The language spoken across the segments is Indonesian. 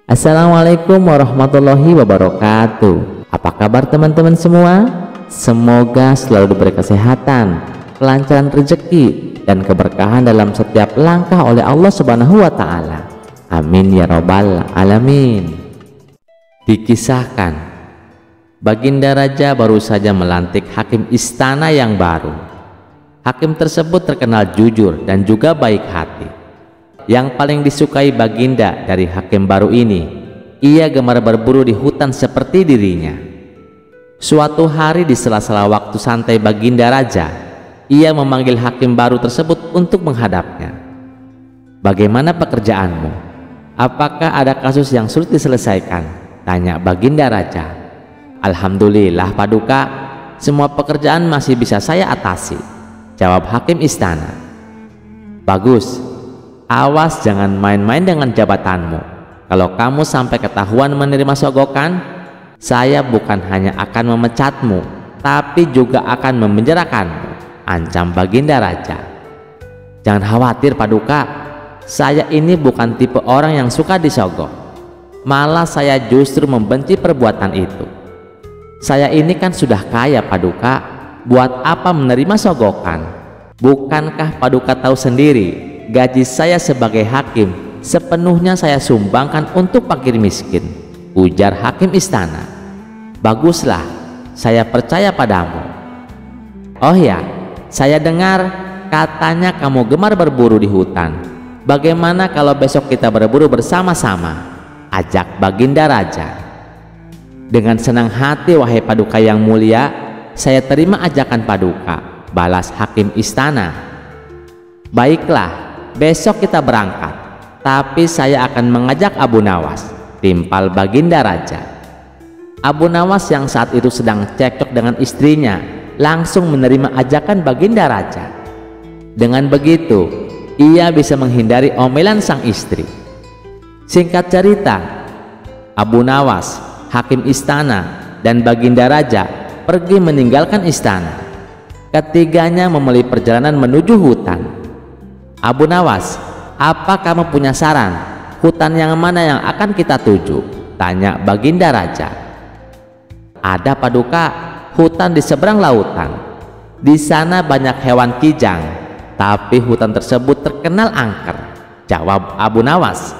Assalamualaikum warahmatullahi wabarakatuh. Apa kabar teman-teman semua? Semoga selalu diberi kesehatan, kelancaran rezeki, dan keberkahan dalam setiap langkah oleh Allah Subhanahu wa Ta'ala. Amin ya Rabbal Alamin. Dikisahkan, Baginda Raja baru saja melantik hakim istana yang baru. Hakim tersebut terkenal jujur dan juga baik hati. Yang paling disukai Baginda dari hakim baru ini, ia gemar berburu di hutan seperti dirinya. Suatu hari di sela-sela waktu santai Baginda Raja, ia memanggil hakim baru tersebut untuk menghadapnya. "Bagaimana pekerjaanmu? Apakah ada kasus yang sulit diselesaikan?" tanya Baginda Raja. "Alhamdulillah Paduka, semua pekerjaan masih bisa saya atasi," jawab hakim istana. "Bagus. Awas jangan main-main dengan jabatanmu. Kalau kamu sampai ketahuan menerima sogokan, saya bukan hanya akan memecatmu, tapi juga akan memenjarakanmu," ancam Baginda Raja. "Jangan khawatir Paduka, saya ini bukan tipe orang yang suka disogok. Malah saya justru membenci perbuatan itu. Saya ini kan sudah kaya Paduka, buat apa menerima sogokan? Bukankah Paduka tahu sendiri, gaji saya sebagai hakim sepenuhnya saya sumbangkan untuk fakir miskin," ujar hakim istana. "Baguslah, saya percaya padamu. Oh ya, saya dengar katanya kamu gemar berburu di hutan. Bagaimana kalau besok kita berburu bersama-sama?" ajak Baginda Raja. "Dengan senang hati wahai Paduka yang mulia, saya terima ajakan Paduka," balas hakim istana. "Baiklah, besok kita berangkat, tapi saya akan mengajak Abu Nawas," timpal Baginda Raja. Abu Nawas yang saat itu sedang cekcok dengan istrinya langsung menerima ajakan Baginda Raja. Dengan begitu, ia bisa menghindari omelan sang istri. Singkat cerita, Abu Nawas, hakim istana, dan Baginda Raja pergi meninggalkan istana. Ketiganya memulai perjalanan menuju hutan. "Abu Nawas, apa kamu punya saran? Hutan yang mana yang akan kita tuju?" tanya Baginda Raja. "Ada Paduka, hutan di seberang lautan. Di sana banyak hewan kijang, tapi hutan tersebut terkenal angker," jawab Abu Nawas.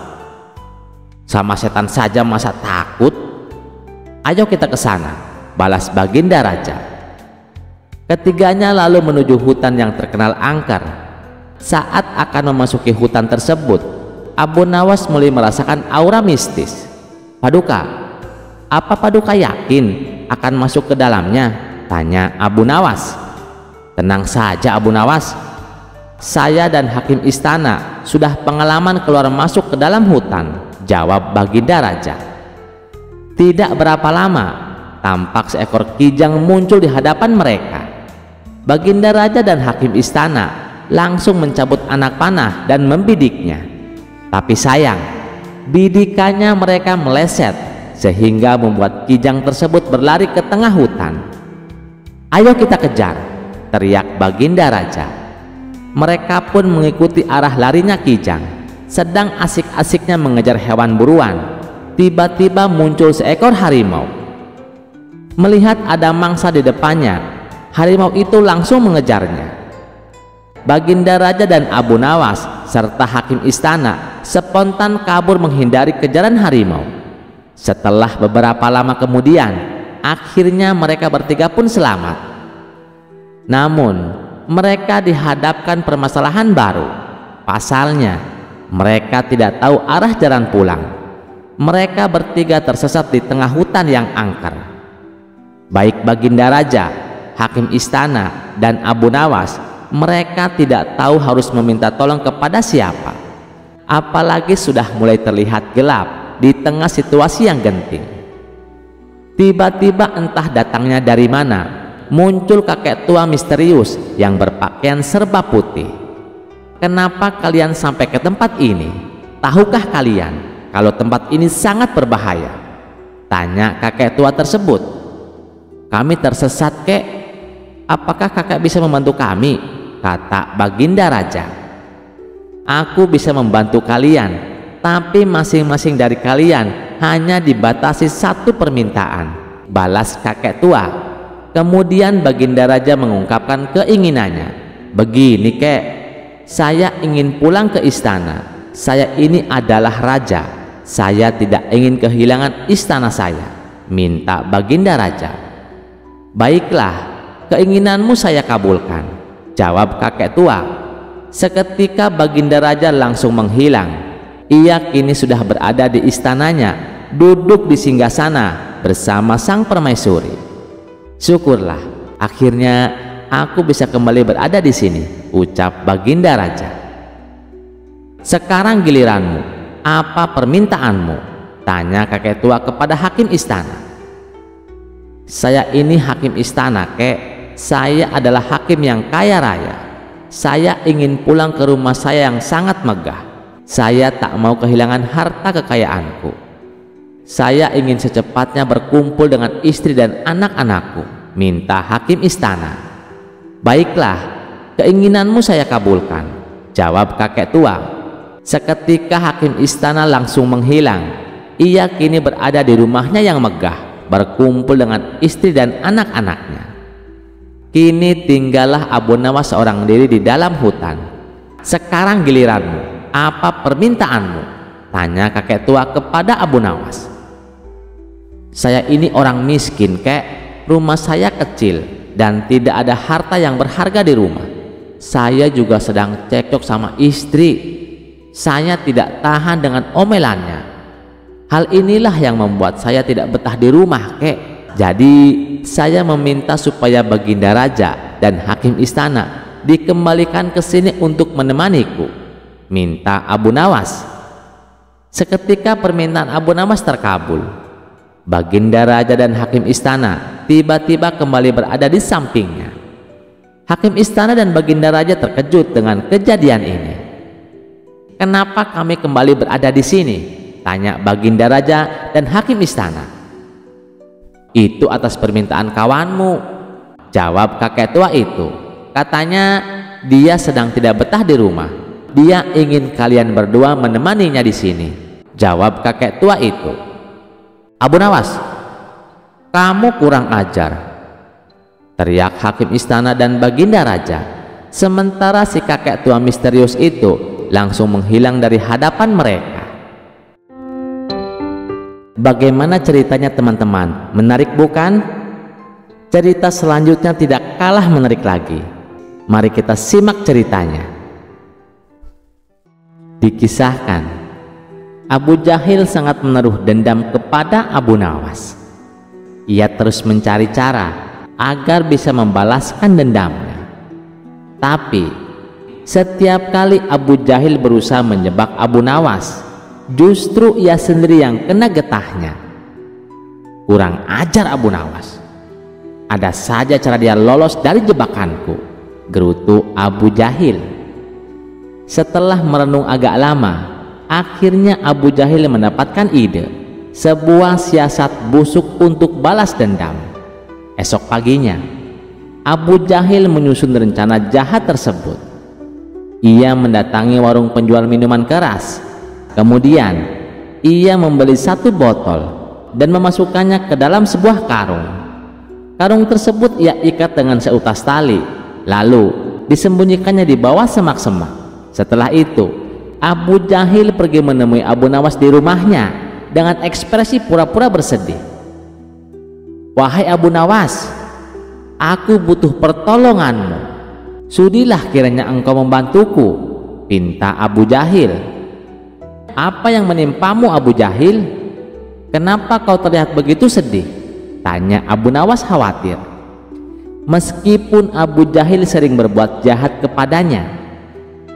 "Sama setan saja masa takut? Ayo kita ke sana," balas Baginda Raja. Ketiganya lalu menuju hutan yang terkenal angker. Saat akan memasuki hutan tersebut, Abu Nawas mulai merasakan aura mistis. "Paduka, apa Paduka yakin akan masuk ke dalamnya?" tanya Abu Nawas. "Tenang saja Abu Nawas, saya dan hakim istana sudah pengalaman keluar masuk ke dalam hutan," jawab Baginda Raja. Tidak berapa lama, tampak seekor kijang muncul di hadapan mereka. Baginda Raja dan hakim istana langsung mencabut anak panah dan membidiknya. Tapi sayang, bidikannya mereka meleset sehingga membuat kijang tersebut berlari ke tengah hutan. "Ayo kita kejar," teriak Baginda Raja. Mereka pun mengikuti arah larinya kijang. Sedang asik-asiknya mengejar hewan buruan, tiba-tiba muncul seekor harimau. Melihat ada mangsa di depannya, harimau itu langsung mengejarnya. Baginda Raja dan Abu Nawas serta hakim istana spontan kabur menghindari kejaran harimau. Setelah beberapa lama kemudian, akhirnya mereka bertiga pun selamat. Namun mereka dihadapkan permasalahan baru. Pasalnya, mereka tidak tahu arah jalan pulang. Mereka bertiga tersesat di tengah hutan yang angker. Baik Baginda Raja, hakim istana, dan Abu Nawas, mereka tidak tahu harus meminta tolong kepada siapa. Apalagi sudah mulai terlihat gelap di tengah situasi yang genting. Tiba-tiba entah datangnya dari mana, muncul kakek tua misterius yang berpakaian serba putih. "Kenapa kalian sampai ke tempat ini? Tahukah kalian kalau tempat ini sangat berbahaya?" tanya kakek tua tersebut. "Kami tersesat, Kek. Apakah kakek bisa membantu kami?" kata Baginda Raja. "Aku bisa membantu kalian, tapi masing-masing dari kalian hanya dibatasi satu permintaan," balas kakek tua. Kemudian Baginda Raja mengungkapkan keinginannya. "Begini kek, saya ingin pulang ke istana. Saya ini adalah raja. Saya tidak ingin kehilangan istana saya," minta Baginda Raja. "Baiklah, keinginanmu saya kabulkan," jawab kakek tua. Seketika Baginda Raja langsung menghilang. Ia kini sudah berada di istananya, duduk di singgasana bersama sang permaisuri. "Syukurlah, akhirnya aku bisa kembali berada di sini," ucap Baginda Raja. "Sekarang giliranmu, apa permintaanmu?" tanya kakek tua kepada hakim istana. "Saya ini hakim istana, kek. Saya adalah hakim yang kaya raya. Saya ingin pulang ke rumah saya yang sangat megah. Saya tak mau kehilangan harta kekayaanku. Saya ingin secepatnya berkumpul dengan istri dan anak-anakku," minta hakim istana. "Baiklah, keinginanmu saya kabulkan," jawab kakek tua. Seketika hakim istana langsung menghilang. Ia kini berada di rumahnya yang megah, berkumpul dengan istri dan anak-anaknya. Kini tinggallah Abu Nawas seorang diri di dalam hutan. "Sekarang giliranmu, apa permintaanmu?" tanya kakek tua kepada Abu Nawas. "Saya ini orang miskin, kek. Rumah saya kecil dan tidak ada harta yang berharga di rumah. Saya juga sedang cekcok sama istri. Saya tidak tahan dengan omelannya. Hal inilah yang membuat saya tidak betah di rumah, kek. Jadi saya meminta supaya Baginda Raja dan hakim istana dikembalikan ke sini untuk menemaniku," minta Abu Nawas. Seketika permintaan Abu Nawas terkabul. Baginda Raja dan hakim istana tiba-tiba kembali berada di sampingnya. Hakim istana dan Baginda Raja terkejut dengan kejadian ini. "Kenapa kami kembali berada di sini?" tanya Baginda Raja dan hakim istana. "Itu atas permintaan kawanmu," jawab kakek tua itu. "Katanya dia sedang tidak betah di rumah. Dia ingin kalian berdua menemaninya di sini," jawab kakek tua itu. "Abu Nawas, kamu kurang ajar," teriak hakim istana dan Baginda Raja. Sementara si kakek tua misterius itu langsung menghilang dari hadapan mereka. Bagaimana ceritanya teman-teman? Menarik bukan? Cerita selanjutnya tidak kalah menarik lagi. Mari kita simak ceritanya. Dikisahkan, Abu Jahil sangat menaruh dendam kepada Abu Nawas. Ia terus mencari cara agar bisa membalaskan dendamnya. Tapi setiap kali Abu Jahil berusaha menjebak Abu Nawas, justru ia sendiri yang kena getahnya. "Kurang ajar Abu Nawas. Ada saja cara dia lolos dari jebakanku," gerutu Abu Jahil. Setelah merenung agak lama, akhirnya Abu Jahil mendapatkan ide, sebuah siasat busuk untuk balas dendam. Esok paginya, Abu Jahil menyusun rencana jahat tersebut. Ia mendatangi warung penjual minuman keras. Kemudian ia membeli satu botol dan memasukkannya ke dalam sebuah karung. Karung tersebut ia ikat dengan seutas tali, lalu disembunyikannya di bawah semak-semak. Setelah itu Abu Jahil pergi menemui Abu Nawas di rumahnya dengan ekspresi pura-pura bersedih. "Wahai Abu Nawas, aku butuh pertolonganmu. Sudilah kiranya engkau membantuku," pinta Abu Jahil. "Apa yang menimpamu Abu Jahil? Kenapa kau terlihat begitu sedih?" tanya Abu Nawas khawatir. Meskipun Abu Jahil sering berbuat jahat kepadanya,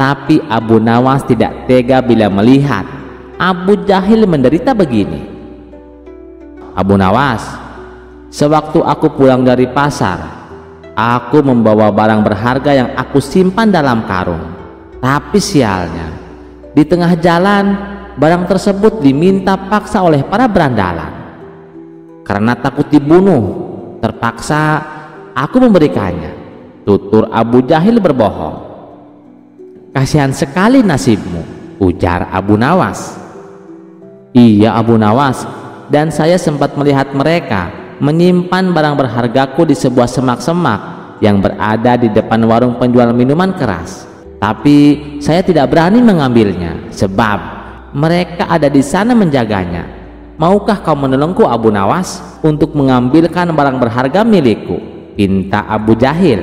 tapi Abu Nawas tidak tega bila melihat Abu Jahil menderita begini. "Abu Nawas, sewaktu aku pulang dari pasar, aku membawa barang berharga yang aku simpan dalam karung. Tapi sialnya, di tengah jalan barang tersebut diminta paksa oleh para berandalan. Karena takut dibunuh, terpaksa aku memberikannya," tutur Abu Jahil berbohong. "Kasihan sekali nasibmu," ujar Abu Nawas. Iya Abu Nawas, dan saya sempat melihat mereka menyimpan barang berhargaku di sebuah semak-semak yang berada di depan warung penjual minuman keras. Tapi saya tidak berani mengambilnya sebab mereka ada di sana menjaganya. Maukah kau menolongku Abu Nawas untuk mengambilkan barang berharga milikku? Pinta Abu Jahil.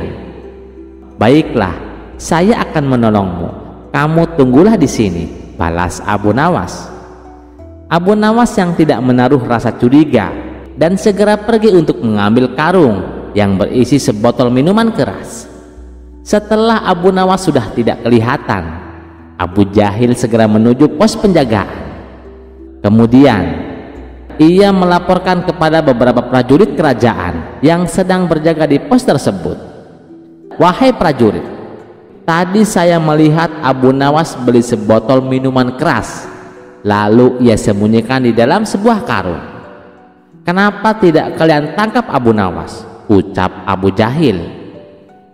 Baiklah, saya akan menolongmu. Kamu tunggulah di sini, balas Abu Nawas. Abu Nawas yang tidak menaruh rasa curiga dan segera pergi untuk mengambil karung yang berisi sebotol minuman keras. Setelah Abu Nawas sudah tidak kelihatan, Abu Jahil segera menuju pos penjagaan. Kemudian ia melaporkan kepada beberapa prajurit kerajaan yang sedang berjaga di pos tersebut. Wahai prajurit, tadi saya melihat Abu Nawas beli sebotol minuman keras, lalu ia sembunyikan di dalam sebuah karung. Kenapa tidak kalian tangkap Abu Nawas? Ucap Abu Jahil.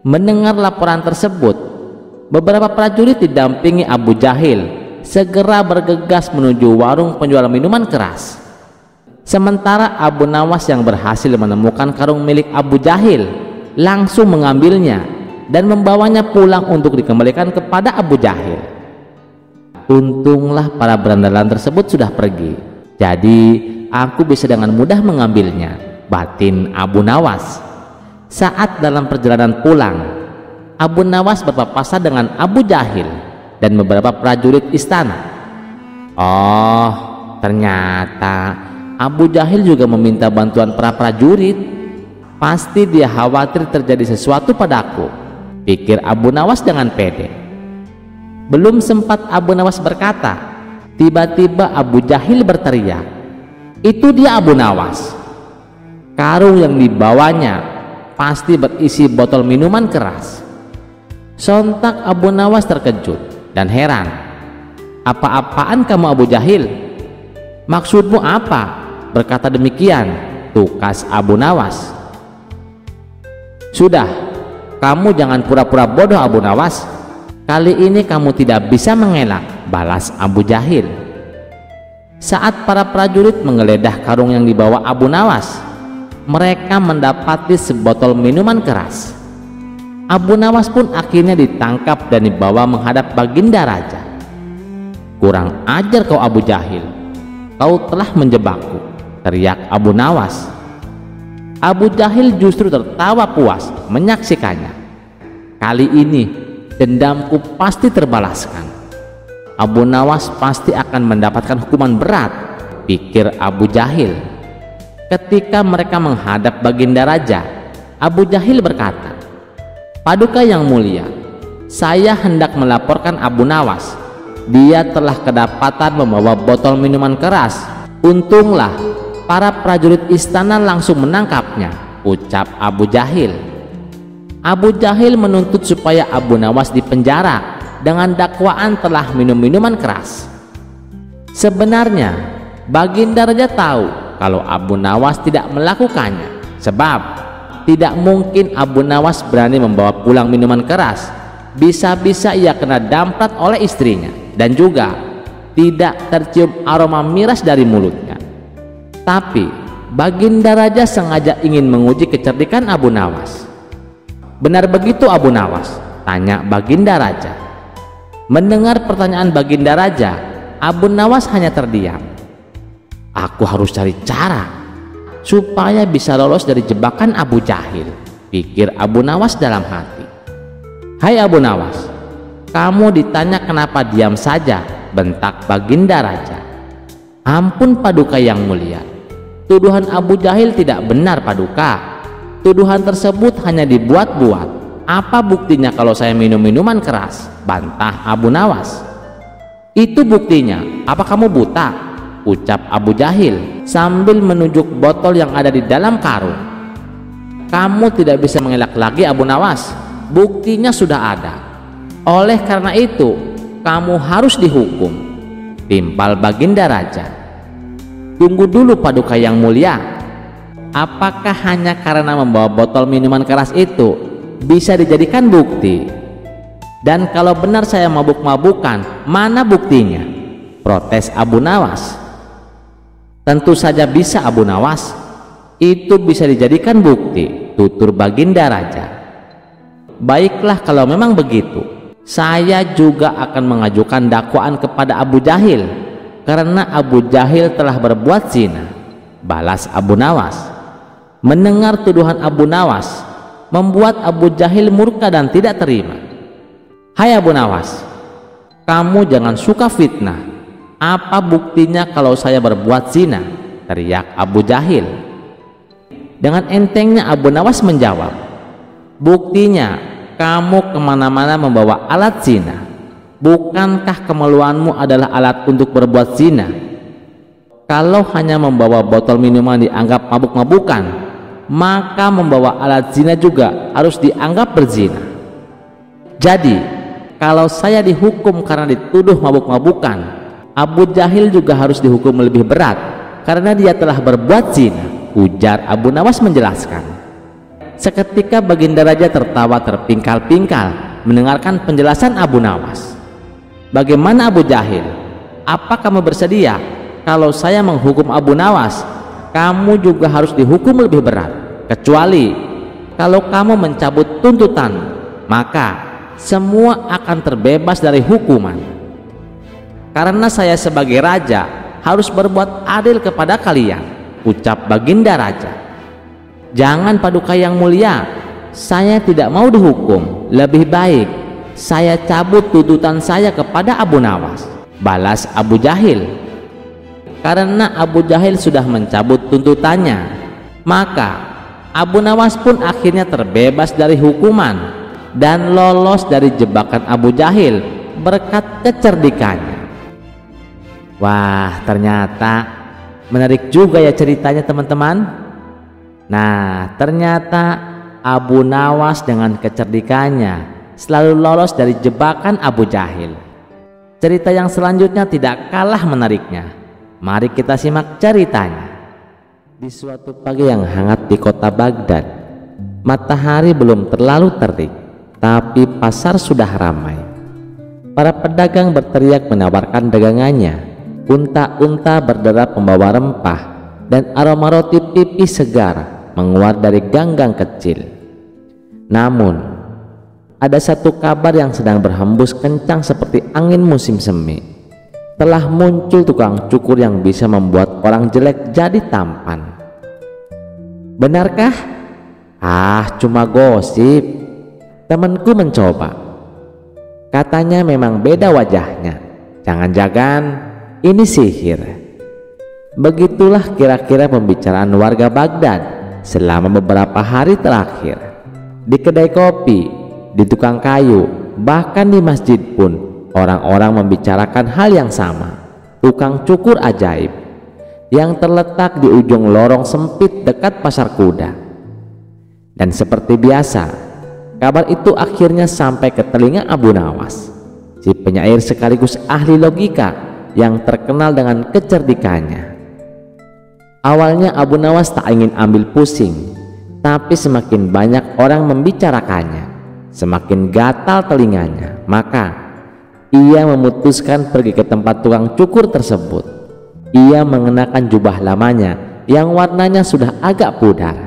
Mendengar laporan tersebut, beberapa prajurit didampingi Abu Jahil segera bergegas menuju warung penjual minuman keras. Sementara Abu Nawas yang berhasil menemukan karung milik Abu Jahil langsung mengambilnya dan membawanya pulang untuk dikembalikan kepada Abu Jahil. Untunglah para berandalan tersebut sudah pergi, jadi aku bisa dengan mudah mengambilnya, batin Abu Nawas. Saat dalam perjalanan pulang, Abu Nawas berpapasan dengan Abu Jahil dan beberapa prajurit istana. Oh, ternyata Abu Jahil juga meminta bantuan para prajurit. Pasti dia khawatir terjadi sesuatu padaku, pikir Abu Nawas dengan pede. Belum sempat Abu Nawas berkata, tiba-tiba Abu Jahil berteriak, "Itu dia Abu Nawas!" Karung yang dibawanya pasti berisi botol minuman keras. Sontak Abu Nawas terkejut dan heran. "Apa-apaan kamu Abu Jahil? Maksudmu apa berkata demikian?" tukas Abu Nawas. "Sudah, kamu jangan pura-pura bodoh Abu Nawas. Kali ini kamu tidak bisa mengelak," balas Abu Jahil. Saat para prajurit menggeledah karung yang dibawa Abu Nawas, mereka mendapati sebotol minuman keras. Abu Nawas pun akhirnya ditangkap dan dibawa menghadap Baginda Raja. "Kurang ajar kau Abu Jahil, kau telah menjebakku," teriak Abu Nawas. Abu Jahil justru tertawa puas menyaksikannya. "Kali ini dendamku pasti terbalaskan. Abu Nawas pasti akan mendapatkan hukuman berat," pikir Abu Jahil. Ketika mereka menghadap Baginda Raja, Abu Jahil berkata, "Paduka yang mulia, saya hendak melaporkan Abu Nawas. Dia telah kedapatan membawa botol minuman keras. Untunglah para prajurit istana langsung menangkapnya," ucap Abu Jahil. Abu Jahil menuntut supaya Abu Nawas dipenjara dengan dakwaan telah minum minuman keras. Sebenarnya Baginda Raja tahu kalau Abu Nawas tidak melakukannya, sebab tidak mungkin Abu Nawas berani membawa pulang minuman keras. Bisa-bisa ia kena damprat oleh istrinya dan juga tidak tercium aroma miras dari mulutnya. Tapi Baginda Raja sengaja ingin menguji kecerdikan Abu Nawas. "Benar begitu Abu Nawas?" tanya Baginda Raja. Mendengar pertanyaan Baginda Raja, Abu Nawas hanya terdiam. "Aku harus cari cara supaya bisa lolos dari jebakan Abu Jahil," pikir Abu Nawas dalam hati. "Hai Abu Nawas, kamu ditanya kenapa diam saja?" bentak Baginda Raja. "Ampun Paduka yang mulia, tuduhan Abu Jahil tidak benar Paduka. Tuduhan tersebut hanya dibuat-buat. Apa buktinya kalau saya minum minuman keras?" bantah Abu Nawas. "Itu buktinya. Apa kamu buta?" ucap Abu Jahil sambil menunjuk botol yang ada di dalam karung. "Kamu tidak bisa mengelak lagi Abu Nawas. Buktinya sudah ada. Oleh karena itu kamu harus dihukum," timpal Baginda Raja. "Tunggu dulu Paduka yang mulia. Apakah hanya karena membawa botol minuman keras itu bisa dijadikan bukti? Dan kalau benar saya mabuk-mabukan, mana buktinya?" protes Abu Nawas. Tentu saja bisa Abu Nawas. Itu bisa dijadikan bukti, tutur Baginda Raja. Baiklah kalau memang begitu, saya juga akan mengajukan dakwaan kepada Abu Jahil, karena Abu Jahil telah berbuat zina, balas Abu Nawas. Mendengar tuduhan Abu Nawas membuat Abu Jahil murka dan tidak terima. Hai Abu Nawas, kamu jangan suka fitnah. Apa buktinya kalau saya berbuat zina? Teriak Abu Jahil. Dengan entengnya Abu Nawas menjawab, buktinya kamu kemana-mana membawa alat zina. Bukankah kemeluanmu adalah alat untuk berbuat zina? Kalau hanya membawa botol minuman dianggap mabuk-mabukan, maka membawa alat zina juga harus dianggap berzina. Jadi kalau saya dihukum karena dituduh mabuk-mabukan, Abu Jahil juga harus dihukum lebih berat karena dia telah berbuat zina, ujar Abu Nawas menjelaskan. Seketika Baginda Raja tertawa terpingkal-pingkal mendengarkan penjelasan Abu Nawas. Bagaimana Abu Jahil? Apa kamu bersedia? Kalau saya menghukum Abu Nawas, kamu juga harus dihukum lebih berat. Kecuali kalau kamu mencabut tuntutan, maka semua akan terbebas dari hukuman. Karena saya sebagai raja harus berbuat adil kepada kalian, ucap Baginda Raja. Jangan Paduka yang mulia, saya tidak mau dihukum. Lebih baik saya cabut tuntutan saya kepada Abu Nawas, balas Abu Jahil. Karena Abu Jahil sudah mencabut tuntutannya, maka Abu Nawas pun akhirnya terbebas dari hukuman dan lolos dari jebakan Abu Jahil berkat kecerdikannya. Wah, ternyata menarik juga ya ceritanya teman-teman. Nah, ternyata Abu Nawas dengan kecerdikannya selalu lolos dari jebakan Abu Jahil. Cerita yang selanjutnya tidak kalah menariknya. Mari kita simak ceritanya. Di suatu pagi yang hangat di kota Baghdad, matahari belum terlalu terik, tapi pasar sudah ramai. Para pedagang berteriak menawarkan dagangannya. Unta-unta berderap membawa rempah, dan aroma roti pipih segar menguat dari gang-gang kecil. Namun, ada satu kabar yang sedang berhembus kencang seperti angin musim semi. Telah muncul tukang cukur yang bisa membuat orang jelek jadi tampan. Benarkah? Ah, cuma gosip. Temanku mencoba. Katanya memang beda wajahnya. Jangan-jangan ini sihir. Begitulah kira-kira pembicaraan warga Baghdad selama beberapa hari terakhir. Di kedai kopi, di tukang kayu, bahkan di masjid pun orang-orang membicarakan hal yang sama. Tukang cukur ajaib yang terletak di ujung lorong sempit dekat pasar kuda. Dan seperti biasa, kabar itu akhirnya sampai ke telinga Abu Nawas, si penyair sekaligus ahli logika yang terkenal dengan kecerdikannya. Awalnya Abu Nawas tak ingin ambil pusing, tapi semakin banyak orang membicarakannya, semakin gatal telinganya. Maka ia memutuskan pergi ke tempat tukang cukur tersebut. Ia mengenakan jubah lamanya yang warnanya sudah agak pudar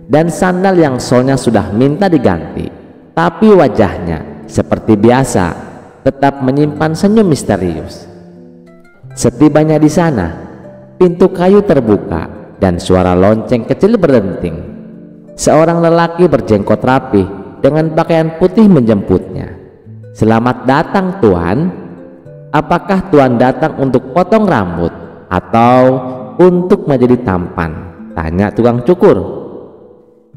dan sandal yang solnya sudah minta diganti, tapi wajahnya seperti biasa tetap menyimpan senyum misterius. Setibanya di sana, pintu kayu terbuka dan suara lonceng kecil berdenting. Seorang lelaki berjenggot rapi dengan pakaian putih menjemputnya. Selamat datang Tuan. Apakah Tuan datang untuk potong rambut atau untuk menjadi tampan? Tanya tukang cukur.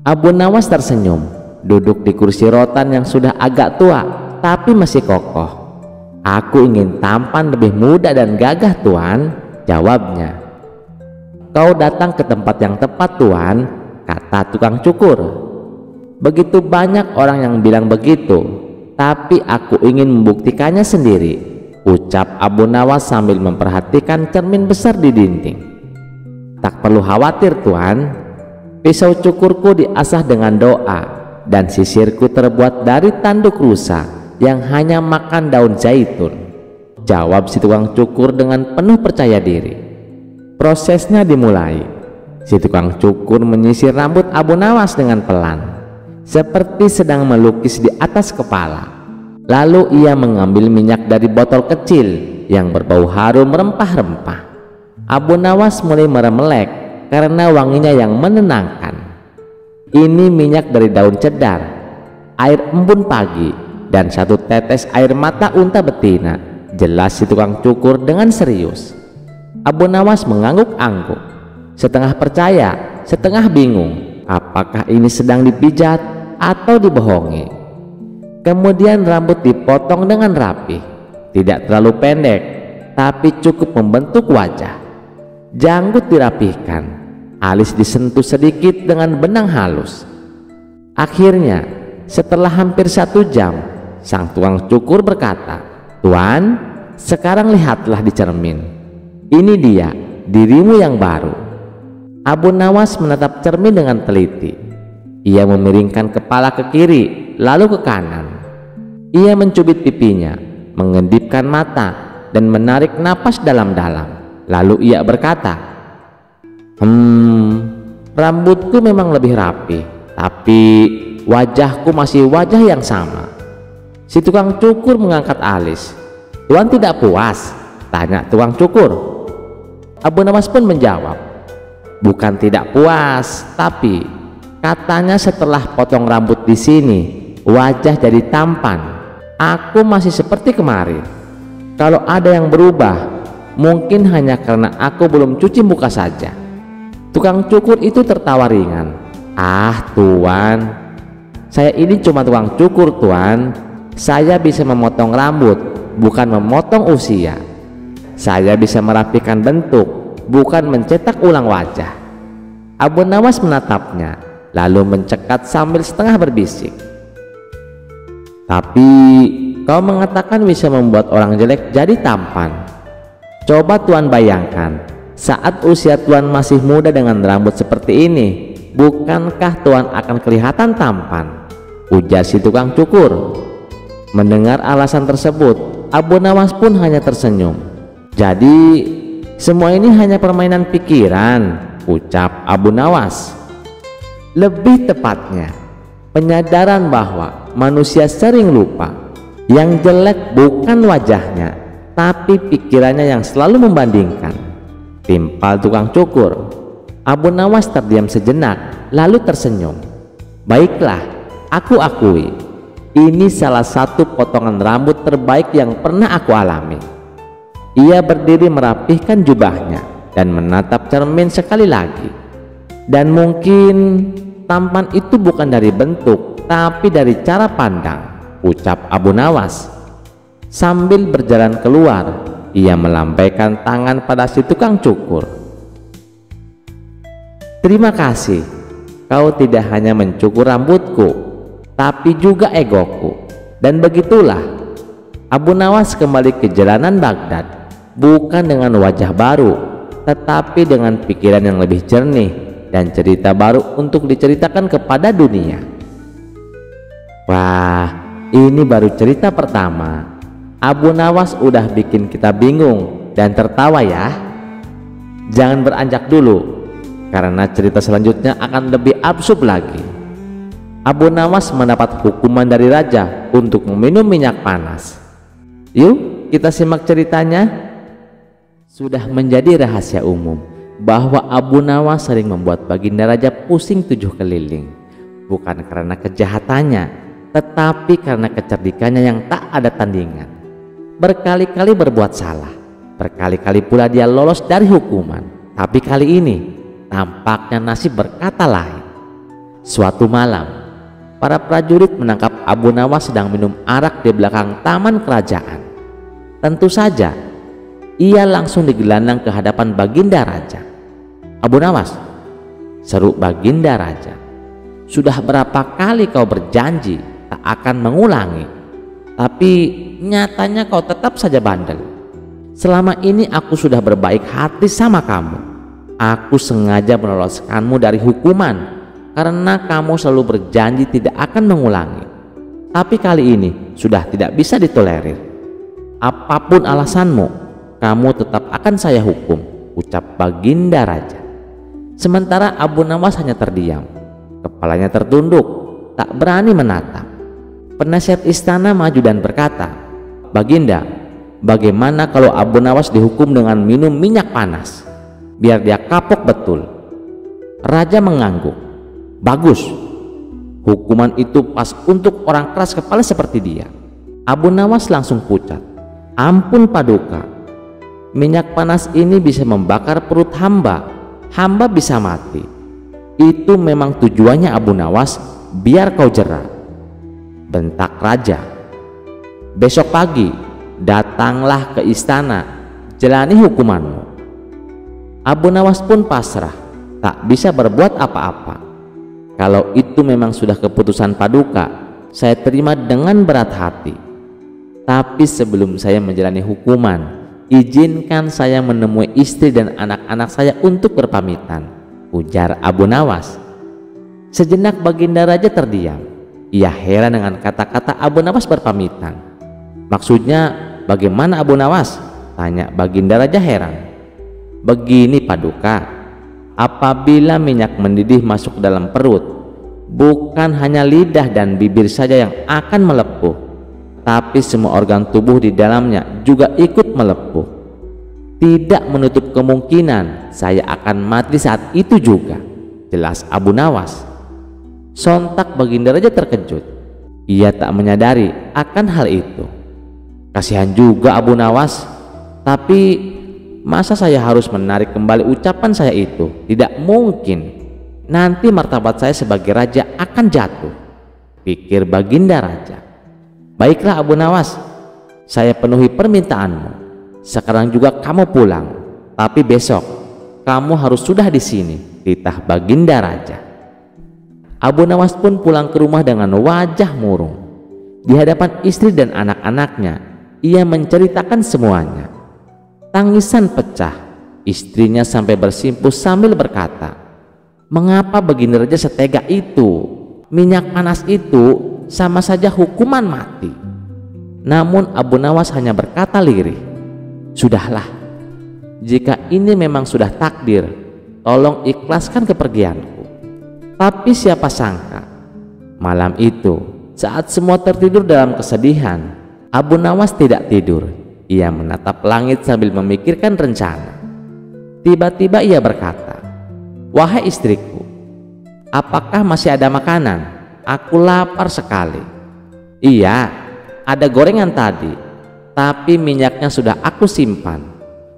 Abu Nawas tersenyum, duduk di kursi rotan yang sudah agak tua tapi masih kokoh. Aku ingin tampan lebih muda dan gagah Tuan, jawabnya. Kau datang ke tempat yang tepat Tuan, kata tukang cukur. Begitu banyak orang yang bilang begitu, tapi aku ingin membuktikannya sendiri, ucap Abu Nawas sambil memperhatikan cermin besar di dinding. Tak perlu khawatir Tuan, pisau cukurku diasah dengan doa dan sisirku terbuat dari tanduk rusa yang hanya makan daun zaitun, jawab si tukang cukur dengan penuh percaya diri. Prosesnya dimulai. Si tukang cukur menyisir rambut Abu Nawas dengan pelan, seperti sedang melukis di atas kepala. Lalu ia mengambil minyak dari botol kecil yang berbau harum rempah-rempah. Abu Nawas mulai meremelek karena wanginya yang menenangkan. Ini minyak dari daun cedar, air embun pagi, dan 1 tetes air mata unta betina, jelas si tukang cukur dengan serius. Abu Nawas mengangguk-angguk, setengah percaya, setengah bingung apakah ini sedang dipijat atau dibohongi. Kemudian rambut dipotong dengan rapi, tidak terlalu pendek tapi cukup membentuk wajah. Janggut dirapihkan, alis disentuh sedikit dengan benang halus. Akhirnya setelah hampir 1 jam, sang tukang cukur berkata, "Tuan, sekarang lihatlah di cermin. Ini dia, dirimu yang baru." Abu Nawas menatap cermin dengan teliti. Ia memiringkan kepala ke kiri lalu ke kanan. Ia mencubit pipinya, mengendipkan mata, dan menarik napas dalam-dalam. Lalu ia berkata, rambutku memang lebih rapi, tapi wajahku masih wajah yang sama." Si tukang cukur mengangkat alis. "Tuan tidak puas?" tanya tukang cukur. Abu Nawas pun menjawab, "Bukan tidak puas, tapi katanya setelah potong rambut di sini wajah jadi tampan. Aku masih seperti kemarin. Kalau ada yang berubah, mungkin hanya karena aku belum cuci muka saja." Tukang cukur itu tertawa ringan. "Ah tuan, saya ini cuma tukang cukur tuan. Saya bisa memotong rambut, bukan memotong usia. Saya bisa merapikan bentuk, bukan mencetak ulang wajah." Abu Nawas menatapnya, lalu mencekat sambil setengah berbisik, "Tapi kau mengatakan bisa membuat orang jelek jadi tampan. Coba tuan bayangkan, saat usia tuan masih muda dengan rambut seperti ini, bukankah tuan akan kelihatan tampan?" ujar si tukang cukur. Mendengar alasan tersebut, Abu Nawas pun hanya tersenyum. "Jadi semua ini hanya permainan pikiran," ucap Abu Nawas. Lebih tepatnya, penyadaran bahwa manusia sering lupa. Yang jelek bukan wajahnya, tapi pikirannya yang selalu membandingkan. Timpal tukang cukur. Abu Nawas terdiam sejenak, lalu tersenyum. "Baiklah, aku akui. Ini salah satu potongan rambut terbaik yang pernah aku alami." Ia berdiri merapihkan jubahnya dan menatap cermin sekali lagi. "Dan mungkin tampan itu bukan dari bentuk, tapi dari cara pandang," ucap Abu Nawas. Sambil berjalan keluar, ia melambaikan tangan pada si tukang cukur. "Terima kasih, kau tidak hanya mencukur rambutku, tapi juga egoku." Dan begitulah Abu Nawas kembali ke jalanan Baghdad, bukan dengan wajah baru, tetapi dengan pikiran yang lebih jernih dan cerita baru untuk diceritakan kepada dunia. Wah, ini baru cerita pertama. Abu Nawas udah bikin kita bingung dan tertawa ya. Jangan beranjak dulu, karena cerita selanjutnya akan lebih absurd lagi. Abu Nawas mendapat hukuman dari raja untuk meminum minyak panas. Yuk kita simak ceritanya. Sudah menjadi rahasia umum bahwa Abu Nawas sering membuat baginda raja pusing 7 keliling, bukan karena kejahatannya, tetapi karena kecerdikannya yang tak ada tandingan. Berkali-kali berbuat salah, berkali-kali pula dia lolos dari hukuman, tapi kali ini tampaknya nasib berkata lain. Suatu malam, para prajurit menangkap Abu Nawas sedang minum arak di belakang taman kerajaan. Tentu saja ia langsung digelandang ke hadapan baginda raja. "Abu Nawas," seru baginda raja, "sudah berapa kali kau berjanji tak akan mengulangi, tapi nyatanya kau tetap saja bandel. Selama ini aku sudah berbaik hati sama kamu. Aku sengaja meloloskanmu dari hukuman karena kamu selalu berjanji tidak akan mengulangi. Tapi kali ini sudah tidak bisa ditolerir. Apapun alasanmu, kamu tetap akan saya hukum. ucap Baginda Raja. Sementara Abu Nawas hanya terdiam, kepalanya tertunduk, tak berani menatap. Penasihat istana maju dan berkata, "Baginda, bagaimana kalau Abu Nawas dihukum dengan minum minyak panas, biar dia kapok betul?" Raja mengangguk. "Bagus, hukuman itu pas untuk orang keras kepala seperti dia." Abu Nawas langsung pucat. "Ampun Paduka, minyak panas ini bisa membakar perut hamba bisa mati." "Itu memang tujuannya Abu Nawas, biar kau jera," bentak raja. "Besok pagi datanglah ke istana, jalani hukumanmu." Abu Nawas pun pasrah, tak bisa berbuat apa-apa. "Kalau itu memang sudah keputusan Paduka, saya terima dengan berat hati. Tapi sebelum saya menjalani hukuman, izinkan saya menemui istri dan anak-anak saya untuk berpamitan," ujar Abu Nawas. Sejenak Baginda Raja terdiam. Ia heran dengan kata-kata Abu Nawas berpamitan. "Maksudnya bagaimana Abu Nawas?" tanya Baginda Raja heran. "Begini Paduka, apabila minyak mendidih masuk ke dalam perut, bukan hanya lidah dan bibir saja yang akan melepuh, tapi semua organ tubuh di dalamnya juga ikut melepuh. Tidak menutup kemungkinan saya akan mati saat itu juga," jelas Abu Nawas. Sontak Baginda Raja terkejut. Ia tak menyadari akan hal itu. "Kasihan juga Abu Nawas, tapi masa saya harus menarik kembali ucapan saya itu? Tidak mungkin. Nanti martabat saya sebagai raja akan jatuh," pikir Baginda Raja. "Baiklah Abu Nawas, saya penuhi permintaanmu. Sekarang juga kamu pulang, tapi besok kamu harus sudah di sini," titah Baginda Raja. Abu Nawas pun pulang ke rumah dengan wajah murung. Di hadapan istri dan anak-anaknya, ia menceritakan semuanya. Tangisan pecah, istrinya sampai bersimpuh sambil berkata, "Mengapa Baginda Raja setega itu? Minyak panas itu sama saja hukuman mati." Namun Abu Nawas hanya berkata lirih, "Sudahlah, jika ini memang sudah takdir, tolong ikhlaskan kepergianku." Tapi siapa sangka, malam itu saat semua tertidur dalam kesedihan, Abu Nawas tidak tidur. Ia menatap langit sambil memikirkan rencana. Tiba-tiba ia berkata, "Wahai istriku, apakah masih ada makanan? Aku lapar sekali." "Iya, ada gorengan tadi, tapi minyaknya sudah aku simpan.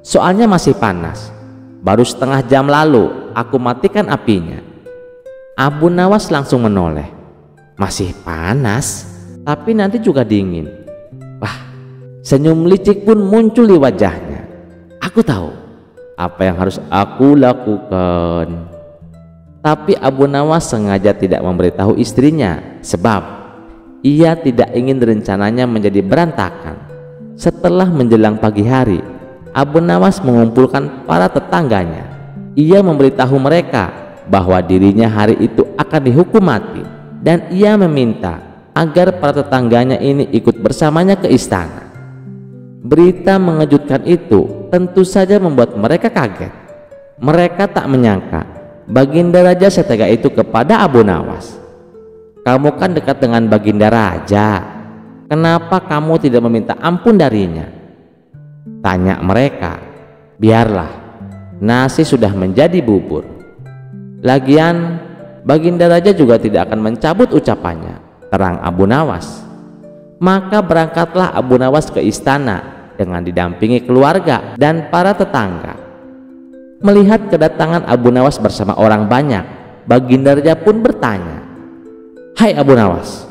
Soalnya masih panas. Baru setengah jam lalu aku matikan apinya." Abu Nawas langsung menoleh. "Masih panas, tapi nanti juga dingin." Wah, senyum licik pun muncul di wajahnya. "Aku tahu apa yang harus aku lakukan." Tapi Abu Nawas sengaja tidak memberitahu istrinya, sebab ia tidak ingin rencananya menjadi berantakan. Setelah menjelang pagi hari, Abu Nawas mengumpulkan para tetangganya. Ia memberitahu mereka bahwa dirinya hari itu akan dihukum mati, dan ia meminta agar para tetangganya ini ikut bersamanya ke istana. Berita mengejutkan itu tentu saja membuat mereka kaget. Mereka tak menyangka Baginda Raja setega itu kepada Abu Nawas. "Kamu kan dekat dengan Baginda Raja, kenapa kamu tidak meminta ampun darinya?" tanya mereka. "Biarlah, nasi sudah menjadi bubur. Lagian Baginda Raja juga tidak akan mencabut ucapannya," terang Abu Nawas. Maka berangkatlah Abu Nawas ke istana dengan didampingi keluarga dan para tetangga. Melihat kedatangan Abu Nawas bersama orang banyak, Baginda Raja pun bertanya, "Hai Abu Nawas,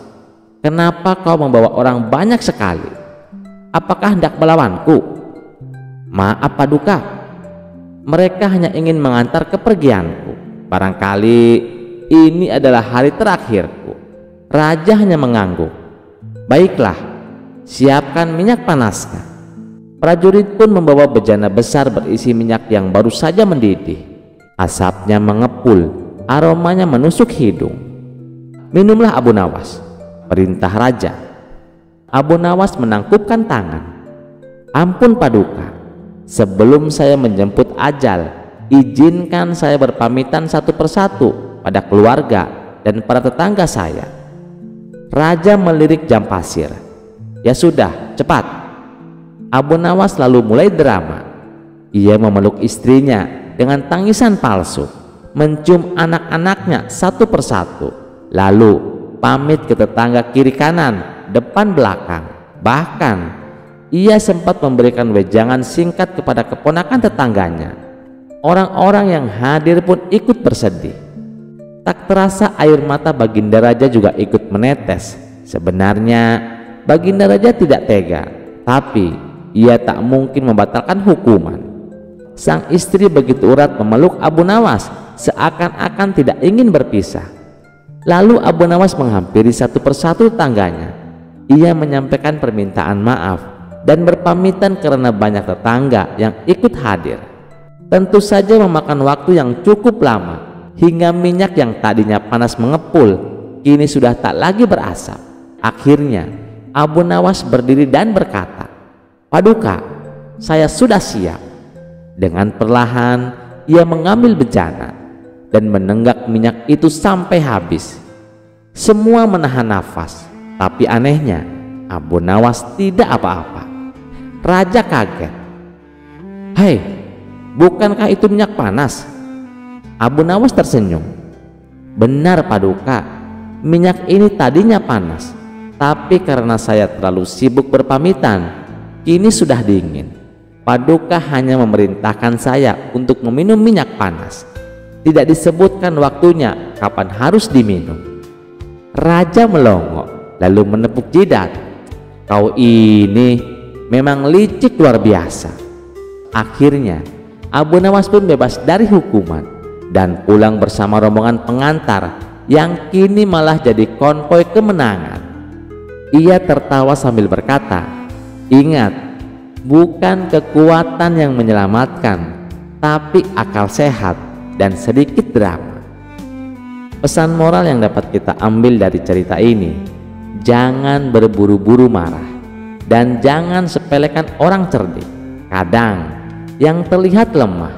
kenapa kau membawa orang banyak sekali? Apakah hendak melawanku?" "Maaf Paduka, mereka hanya ingin mengantar kepergianku. Barangkali ini adalah hari terakhirku." Raja hanya mengangguk. "Baiklah, siapkan minyak panasnya." Prajurit pun membawa bejana besar berisi minyak yang baru saja mendidih. Asapnya mengepul, aromanya menusuk hidung. "Minumlah Abu Nawas," perintah raja. Abu Nawas menangkupkan tangan. "Ampun Paduka, Sebelum saya menjemput ajal, izinkan saya berpamitan satu persatu pada keluarga dan para tetangga saya." Raja melirik jam pasir. "Ya sudah, cepat." Abu Nawas lalu mulai drama. Ia memeluk istrinya dengan tangisan palsu, mencium anak-anaknya satu persatu, lalu pamit ke tetangga kiri kanan, depan belakang. Bahkan ia sempat memberikan wejangan singkat kepada keponakan tetangganya. Orang-orang yang hadir pun ikut bersedih. Tak terasa air mata Baginda Raja juga ikut menetes. Sebenarnya Baginda Raja tidak tega, tapi ia tak mungkin membatalkan hukuman. Sang istri begitu erat memeluk Abu Nawas, seakan-akan tidak ingin berpisah. Lalu Abu Nawas menghampiri satu persatu tetangganya. Ia menyampaikan permintaan maaf dan berpamitan karena banyak tetangga yang ikut hadir. Tentu saja memakan waktu yang cukup lama, hingga minyak yang tadinya panas mengepul kini sudah tak lagi berasap. Akhirnya Abu Nawas berdiri dan berkata, "Paduka, saya sudah siap." Dengan perlahan ia mengambil bejana dan menenggak minyak itu sampai habis. Semua menahan nafas, tapi anehnya Abu Nawas tidak apa-apa. Raja kaget. "Hei, bukankah itu minyak panas?" Abu Nawas tersenyum. "Benar Paduka, minyak ini tadinya panas, tapi karena saya terlalu sibuk berpamitan, kini sudah dingin. Paduka hanya memerintahkan saya untuk meminum minyak panas. Tidak disebutkan waktunya kapan harus diminum." Raja melongo lalu menepuk jidat. "Kau ini memang licik luar biasa." Akhirnya Abu Nawas pun bebas dari hukuman dan pulang bersama rombongan pengantar yang kini malah jadi konvoi kemenangan. Ia tertawa sambil berkata, "Ingat, bukan kekuatan yang menyelamatkan, tapi akal sehat dan sedikit drama." Pesan moral yang dapat kita ambil dari cerita ini, jangan berburu-buru marah dan jangan sepelekan orang cerdik. Kadang yang terlihat lemah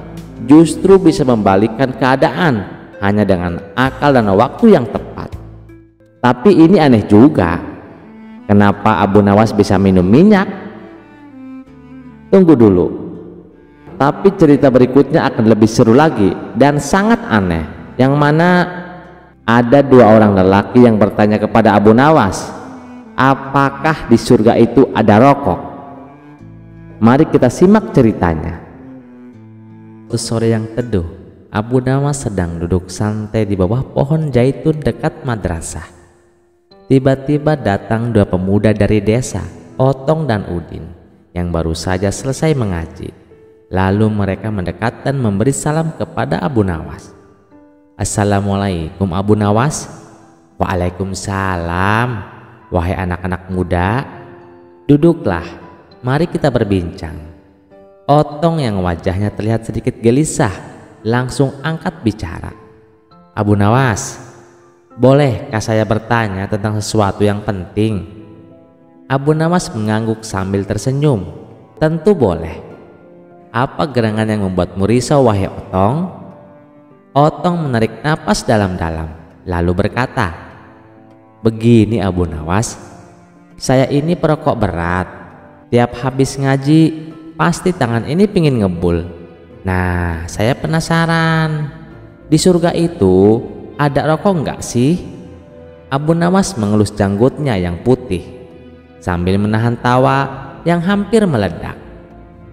justru bisa membalikkan keadaan hanya dengan akal dan waktu yang tepat. Tapi ini aneh juga, kenapa Abu Nawas bisa minum minyak? Tunggu dulu, tapi cerita berikutnya akan lebih seru lagi dan sangat aneh, yang mana ada dua orang lelaki yang bertanya kepada Abu Nawas, apakah di surga itu ada rokok? Mari kita simak ceritanya. Suatu sore yang teduh, Abu Nawas sedang duduk santai di bawah pohon zaitun dekat madrasah. Tiba-tiba datang dua pemuda dari desa, Otong dan Udin, yang baru saja selesai mengaji. Lalu mereka mendekat dan memberi salam kepada Abu Nawas. "Assalamualaikum Abu Nawas." "Waalaikumsalam. Wahai anak-anak muda, duduklah, mari kita berbincang." Otong yang wajahnya terlihat sedikit gelisah langsung angkat bicara. "Abu Nawas, bolehkah saya bertanya tentang sesuatu yang penting?" Abu Nawas mengangguk sambil tersenyum. "Tentu boleh. Apa gerangan yang membuatmu risau, wahai Otong?" Otong menarik napas dalam-dalam lalu berkata, "Begini Abu Nawas, saya ini perokok berat. Tiap habis ngaji pasti tangan ini pingin ngebul. Nah, saya penasaran, di surga itu ada rokok enggak sih?" Abu Nawas mengelus janggutnya yang putih sambil menahan tawa yang hampir meledak.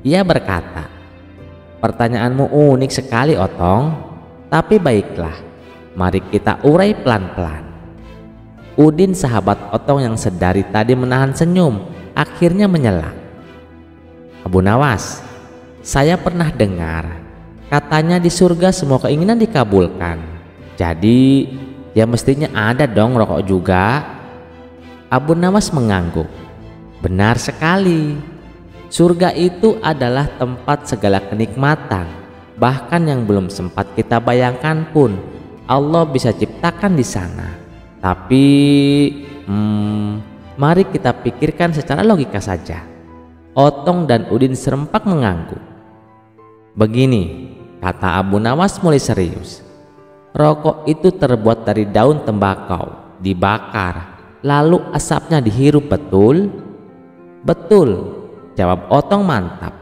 Ia berkata, "Pertanyaanmu unik sekali Otong, tapi baiklah, mari kita urai pelan-pelan." Udin, sahabat Otong yang sedari tadi menahan senyum, akhirnya menyela. "Abu Nawas, saya pernah dengar katanya di surga semua keinginan dikabulkan. Jadi ya mestinya ada dong rokok juga." Abu Nawas mengangguk. "Benar sekali. Surga itu adalah tempat segala kenikmatan. Bahkan yang belum sempat kita bayangkan pun Allah bisa ciptakan di sana. Tapi mari kita pikirkan secara logika saja." Otong dan Udin serempak mengangguk. Begini, kata Abu Nawas mulai serius. Rokok itu terbuat dari daun tembakau, dibakar, lalu asapnya dihirup, betul? Betul, jawab Otong mantap.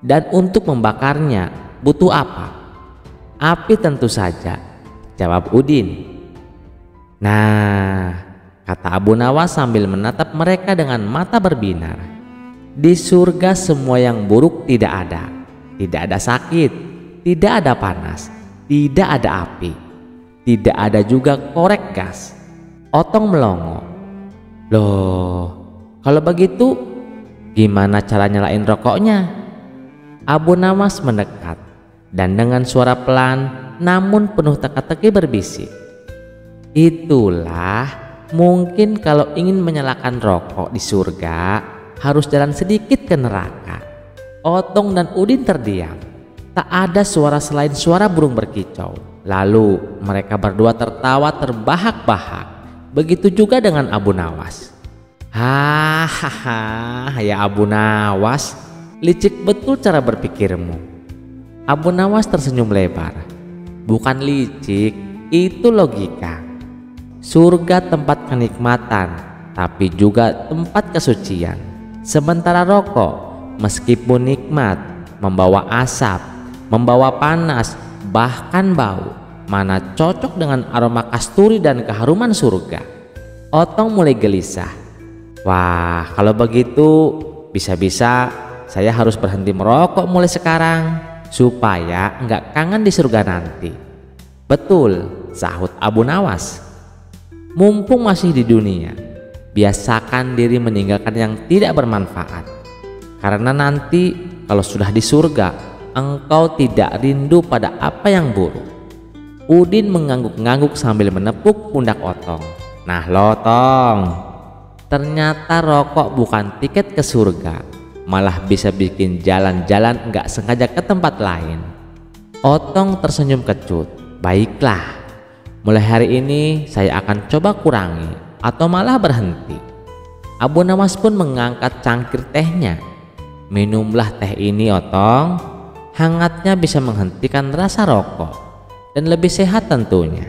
Dan untuk membakarnya butuh apa? Api tentu saja, jawab Udin. Nah, kata Abu Nawas sambil menatap mereka dengan mata berbinar. Di surga semua yang buruk tidak ada. Tidak ada sakit, tidak ada panas, tidak ada api, tidak ada juga korek gas. Otong melongo. Loh, kalau begitu gimana cara nyalain rokoknya? Abu Nawas mendekat dan dengan suara pelan namun penuh teka-teki berbisik. Itulah, mungkin kalau ingin menyalakan rokok di surga harus jalan sedikit ke neraka. Otong dan Udin terdiam. Tak ada suara selain suara burung berkicau. Lalu mereka berdua tertawa terbahak-bahak. Begitu juga dengan Abu Nawas. Hahaha, ya Abu Nawas, licik betul cara berpikirmu. Abu Nawas tersenyum lebar. Bukan licik, itu logika. Surga tempat kenikmatan, tapi juga tempat kesucian. Sementara rokok, meskipun nikmat, membawa asap, membawa panas, bahkan bau, mana cocok dengan aroma kasturi dan keharuman surga. Otong mulai gelisah. Wah, kalau begitu bisa-bisa saya harus berhenti merokok mulai sekarang supaya nggak kangen di surga nanti. Betul, sahut Abu Nawas. Mumpung masih di dunia, biasakan diri meninggalkan yang tidak bermanfaat. Karena nanti kalau sudah di surga, engkau tidak rindu pada apa yang buruk. Udin mengangguk-ngangguk sambil menepuk pundak Otong. Nah lo Tong, ternyata rokok bukan tiket ke surga, malah bisa bikin jalan-jalan nggak sengaja ke tempat lain. Otong tersenyum kecut. Baiklah, mulai hari ini saya akan coba kurangi atau malah berhenti. Abu Nawas pun mengangkat cangkir tehnya. Minumlah teh ini Otong, hangatnya bisa menghentikan rasa rokok dan lebih sehat tentunya.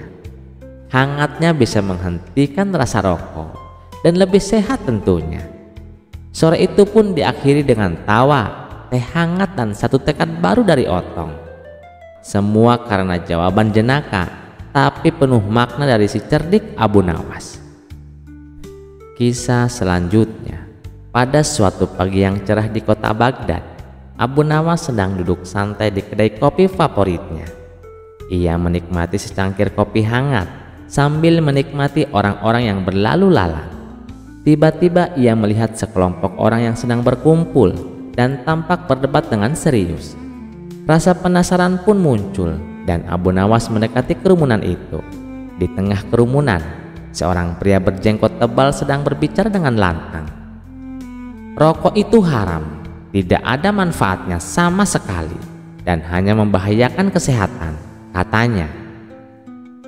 Hangatnya bisa menghentikan rasa rokok dan lebih sehat tentunya. Sore itu pun diakhiri dengan tawa, teh hangat dan satu tekad baru dari Otong. Semua karena jawaban jenaka, tapi penuh makna dari si cerdik Abu Nawas. Kisah selanjutnya. Pada suatu pagi yang cerah di kota Baghdad, Abu Nawas sedang duduk santai di kedai kopi favoritnya. Ia menikmati secangkir kopi hangat sambil menikmati orang-orang yang berlalu lalang. Tiba-tiba ia melihat sekelompok orang yang sedang berkumpul dan tampak berdebat dengan serius. Rasa penasaran pun muncul dan Abu Nawas mendekati kerumunan itu. Di tengah kerumunan, seorang pria berjenggot tebal sedang berbicara dengan lantang. Rokok itu haram, tidak ada manfaatnya sama sekali dan hanya membahayakan kesehatan, katanya.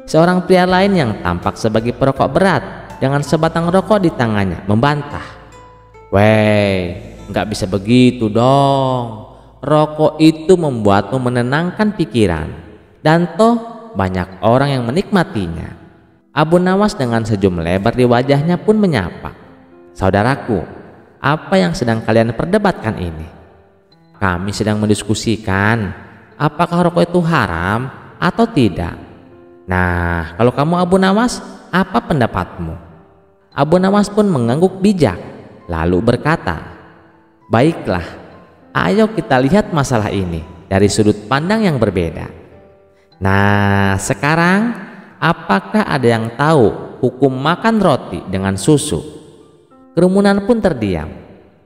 Seorang pria lain yang tampak sebagai perokok berat dengan sebatang rokok di tangannya membantah. Weh, nggak bisa begitu dong. Rokok itu membuatmu menenangkan pikiran dan toh banyak orang yang menikmatinya. Abu Nawas dengan senyum lebar di wajahnya pun menyapa. Saudaraku, apa yang sedang kalian perdebatkan ini? Kami sedang mendiskusikan apakah rokok itu haram atau tidak. Nah, kalau kamu Abu Nawas, apa pendapatmu? Abu Nawas pun mengangguk bijak, lalu berkata, baiklah, ayo kita lihat masalah ini dari sudut pandang yang berbeda. Nah, sekarang apakah ada yang tahu hukum makan roti dengan susu? Kerumunan pun terdiam.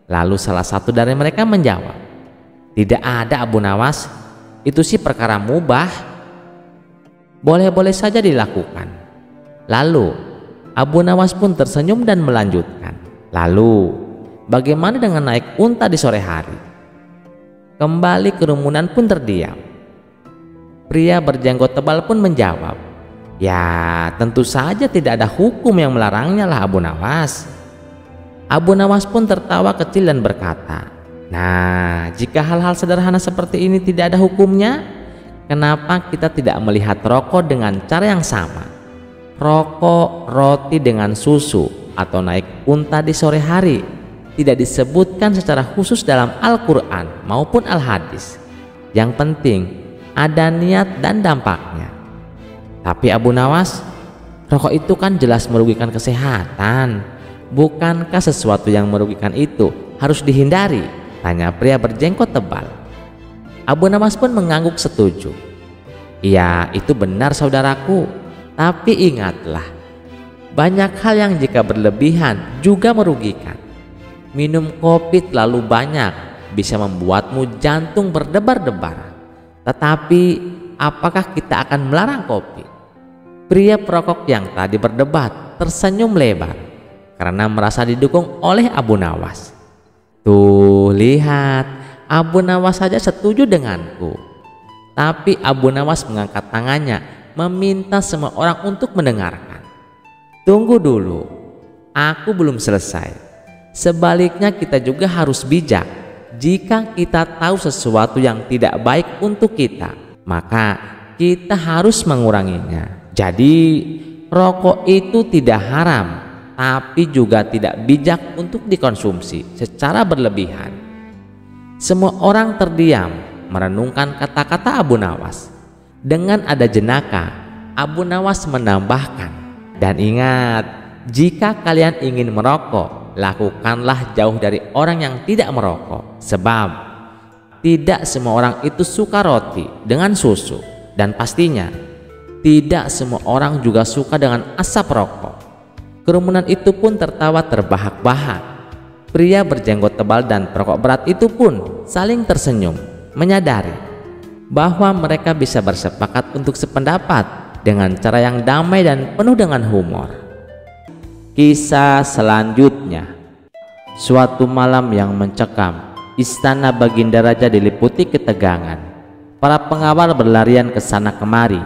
Lalu salah satu dari mereka menjawab, tidak ada Abu Nawas, itu sih perkara mubah. Boleh-boleh saja dilakukan. Lalu Abu Nawas pun tersenyum dan melanjutkan, lalu bagaimana dengan naik unta di sore hari? Kembali kerumunan pun terdiam. Pria berjenggot tebal pun menjawab, ya tentu saja tidak ada hukum yang melarangnya lah Abu Nawas. Abu Nawas pun tertawa kecil dan berkata, Nah, jika hal-hal sederhana seperti ini tidak ada hukumnya, kenapa kita tidak melihat rokok dengan cara yang sama? Rokok, roti dengan susu, atau naik unta di sore hari tidak disebutkan secara khusus dalam Al-Quran maupun Al-Hadis. Yang penting ada niat dan dampaknya. Tapi Abu Nawas, rokok itu kan jelas merugikan kesehatan. Bukankah sesuatu yang merugikan itu harus dihindari? Tanya pria berjenggot tebal. Abu Nawas pun mengangguk setuju. Iya, itu benar saudaraku. Tapi ingatlah, banyak hal yang jika berlebihan juga merugikan. Minum kopi terlalu banyak bisa membuatmu jantung berdebar-debar. Tetapi apakah kita akan melarang kopi? Pria perokok yang tadi berdebat tersenyum lebar karena merasa didukung oleh Abu Nawas. Tuh, lihat, Abu Nawas saja setuju denganku. Tapi Abu Nawas mengangkat tangannya meminta semua orang untuk mendengarkan. Tunggu dulu, aku belum selesai. Sebaliknya kita juga harus bijak. Jika kita tahu sesuatu yang tidak baik untuk kita, maka kita harus menguranginya. Jadi rokok itu tidak haram, tapi juga tidak bijak untuk dikonsumsi secara berlebihan. Semua orang terdiam merenungkan kata-kata Abu Nawas. Dengan ada jenaka, Abu Nawas menambahkan, dan ingat, jika kalian ingin merokok, lakukanlah jauh dari orang yang tidak merokok. Sebab tidak semua orang itu suka roti dengan susu, dan pastinya tidak semua orang juga suka dengan asap rokok. Kerumunan itu pun tertawa terbahak-bahak. Pria berjenggot tebal dan perokok berat itu pun saling tersenyum, menyadari bahwa mereka bisa bersepakat untuk sependapat dengan cara yang damai dan penuh dengan humor. Kisah selanjutnya. Suatu malam yang mencekam, istana Baginda Raja diliputi ketegangan. Para pengawal berlarian ke sana kemari.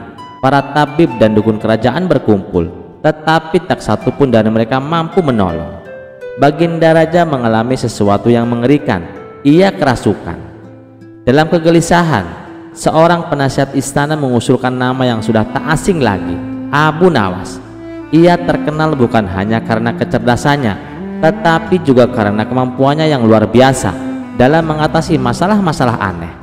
Para tabib dan dukun kerajaan berkumpul, tetapi tak satu pun dari mereka mampu menolong. Baginda Raja mengalami sesuatu yang mengerikan. Ia kerasukan. Dalam kegelisahan, seorang penasihat istana mengusulkan nama yang sudah tak asing lagi, Abu Nawas. Ia terkenal bukan hanya karena kecerdasannya, tetapi juga karena kemampuannya yang luar biasa dalam mengatasi masalah-masalah aneh.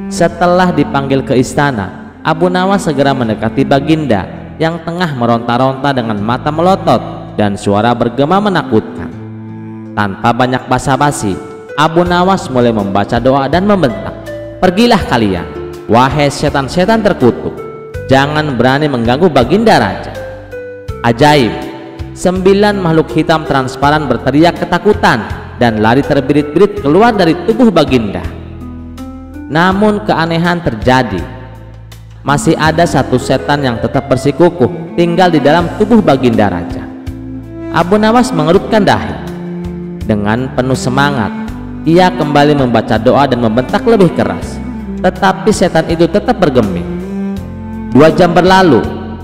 Setelah dipanggil ke istana, Abu Nawas segera mendekati Baginda yang tengah meronta-ronta dengan mata melotot dan suara bergema menakutkan. Tanpa banyak basa-basi, Abu Nawas mulai membaca doa dan membentak, "Pergilah kalian, wahai setan-setan terkutuk, jangan berani mengganggu Baginda Raja." Ajaib, 9 makhluk hitam transparan berteriak ketakutan dan lari terbirit-birit keluar dari tubuh Baginda. Namun keanehan terjadi. Masih ada satu setan yang tetap bersikukuh tinggal di dalam tubuh Baginda Raja. Abu Nawas mengerutkan dahi. Dengan penuh semangat, ia kembali membaca doa dan membentak lebih keras. Tetapi setan itu tetap bergeming. 2 jam berlalu,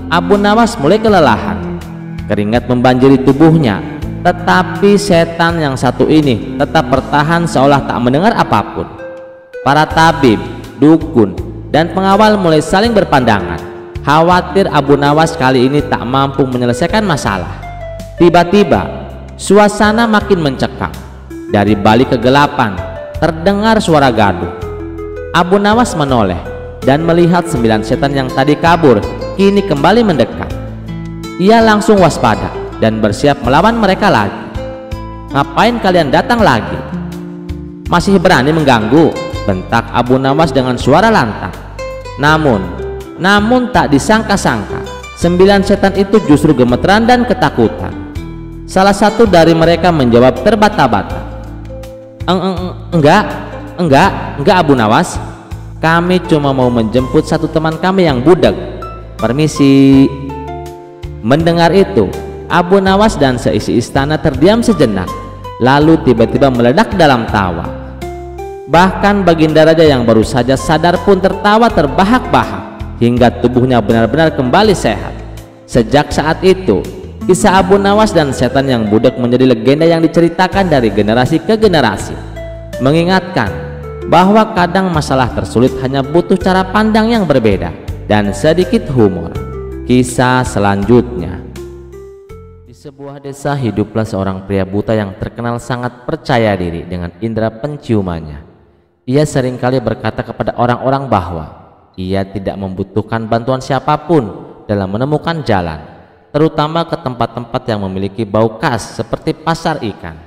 Abu Nawas mulai kelelahan. Keringat membanjiri tubuhnya, tetapi setan yang satu ini tetap bertahan seolah tak mendengar apapun. Para tabib, dukun, dan pengawal mulai saling berpandangan, khawatir Abu Nawas kali ini tak mampu menyelesaikan masalah. Tiba-tiba suasana makin mencekam. Dari balik kegelapan terdengar suara gaduh. Abu Nawas menoleh dan melihat 9 setan yang tadi kabur kini kembali mendekat. Ia langsung waspada dan bersiap melawan mereka lagi. "Ngapain kalian datang lagi? Masih berani mengganggu?" bentak Abu Nawas dengan suara lantang. Namun tak disangka-sangka, 9 setan itu justru gemeteran dan ketakutan. Salah satu dari mereka menjawab terbata-bata, Enggak Abu Nawas, kami cuma mau menjemput satu teman kami yang budak. Permisi." Mendengar itu, Abu Nawas dan seisi istana terdiam sejenak, lalu tiba-tiba meledak dalam tawa. Bahkan Baginda Raja yang baru saja sadar pun tertawa terbahak-bahak hingga tubuhnya benar-benar kembali sehat. Sejak saat itu, kisah Abu Nawas dan setan yang budak menjadi legenda yang diceritakan dari generasi ke generasi. mengingatkan bahwa kadang masalah tersulit hanya butuh cara pandang yang berbeda dan sedikit humor. Kisah selanjutnya. Di sebuah desa hiduplah seorang pria buta yang terkenal sangat percaya diri dengan indera penciumannya. Ia seringkali berkata kepada orang-orang bahwa ia tidak membutuhkan bantuan siapapun dalam menemukan jalan, terutama ke tempat-tempat yang memiliki bau khas seperti pasar ikan.